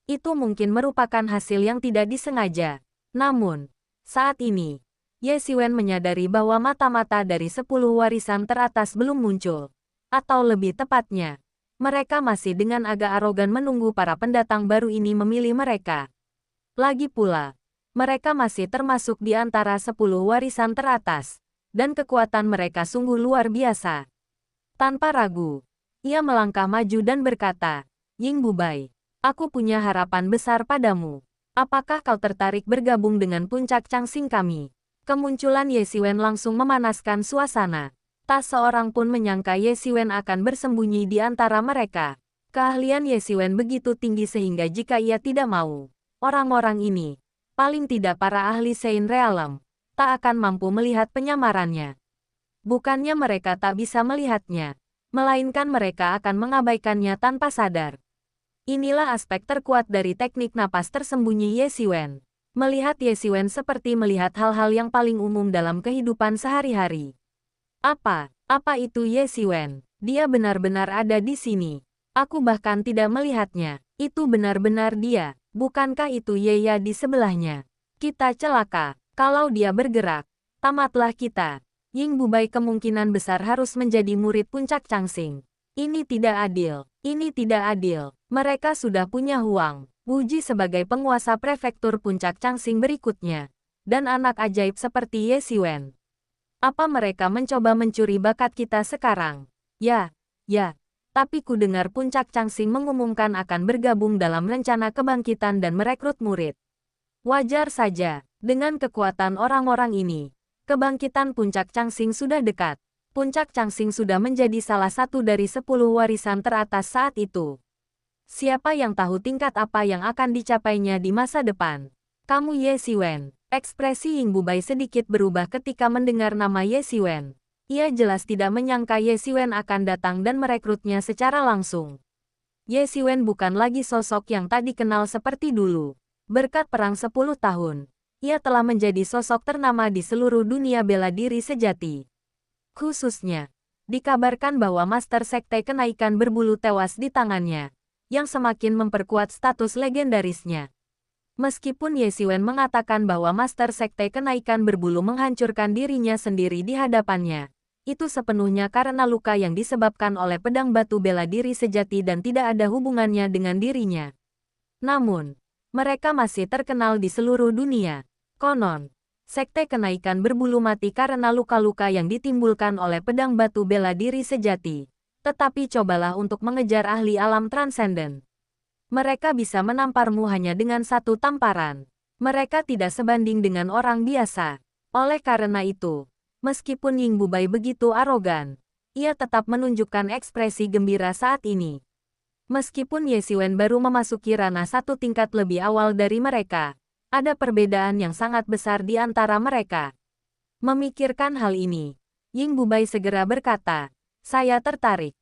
Itu mungkin merupakan hasil yang tidak disengaja. Namun, saat ini, Ye Xiwen menyadari bahwa mata-mata dari 10 warisan teratas belum muncul. Atau lebih tepatnya, mereka masih dengan agak arogan menunggu para pendatang baru ini memilih mereka. Lagi pula, mereka masih termasuk di antara 10 warisan teratas. Dan kekuatan mereka sungguh luar biasa. Tanpa ragu, ia melangkah maju dan berkata, Ying Bubai, aku punya harapan besar padamu. Apakah kau tertarik bergabung dengan puncak Changxing kami? Kemunculan Ye Xiwen langsung memanaskan suasana. Tak seorang pun menyangka Ye Xiwen akan bersembunyi di antara mereka. Keahlian Ye Xiwen begitu tinggi sehingga jika ia tidak mau, orang-orang ini, paling tidak para ahli Sein Realm, tak akan mampu melihat penyamarannya. Bukannya mereka tak bisa melihatnya, melainkan mereka akan mengabaikannya tanpa sadar. Inilah aspek terkuat dari teknik napas tersembunyi Ye Xiwen. Melihat Ye Xiwen seperti melihat hal-hal yang paling umum dalam kehidupan sehari-hari. Apa itu Ye Xiwen? Dia benar-benar ada di sini. Aku bahkan tidak melihatnya. Itu benar-benar dia. Bukankah itu Ye Ya di sebelahnya? Kita celaka. Kalau dia bergerak, tamatlah kita. Ying Bubai kemungkinan besar harus menjadi murid puncak Changxing. Ini tidak adil. Ini tidak adil. Mereka sudah punya Huang Wuji sebagai penguasa prefektur puncak Changxing berikutnya. Dan anak ajaib seperti Ye Xiwen. Apa mereka mencoba mencuri bakat kita sekarang? Ya. Tapi ku dengar puncak Changxing mengumumkan akan bergabung dalam rencana kebangkitan dan merekrut murid. Wajar saja. Dengan kekuatan orang-orang ini, kebangkitan puncak Changxing sudah dekat. Puncak Changxing sudah menjadi salah satu dari 10 warisan teratas saat itu. Siapa yang tahu tingkat apa yang akan dicapainya di masa depan? Kamu Ye Xiwen. Ekspresi Ying Bubai sedikit berubah ketika mendengar nama Ye Xiwen. Ia jelas tidak menyangka Ye Xiwen akan datang dan merekrutnya secara langsung. Ye Xiwen bukan lagi sosok yang tak dikenal seperti dulu. Berkat perang 10 tahun. Ia telah menjadi sosok ternama di seluruh dunia bela diri sejati. Khususnya, dikabarkan bahwa Master Sekte Kenaikan Berbulu tewas di tangannya, yang semakin memperkuat status legendarisnya. Meskipun Ye Xiwen mengatakan bahwa Master Sekte Kenaikan Berbulu menghancurkan dirinya sendiri di hadapannya, itu sepenuhnya karena luka yang disebabkan oleh pedang batu bela diri sejati dan tidak ada hubungannya dengan dirinya. Namun, mereka masih terkenal di seluruh dunia. Konon, Sekte Kenaikan Berbulu mati karena luka-luka yang ditimbulkan oleh pedang batu bela diri sejati. Tetapi cobalah untuk mengejar ahli alam transenden. Mereka bisa menamparmu hanya dengan satu tamparan. Mereka tidak sebanding dengan orang biasa. Oleh karena itu, meskipun Ying Bubai begitu arogan, ia tetap menunjukkan ekspresi gembira saat ini. Meskipun Ye Xiwen baru memasuki ranah satu tingkat lebih awal dari mereka, ada perbedaan yang sangat besar di antara mereka. Memikirkan hal ini, Ying Bubai segera berkata, "Saya tertarik."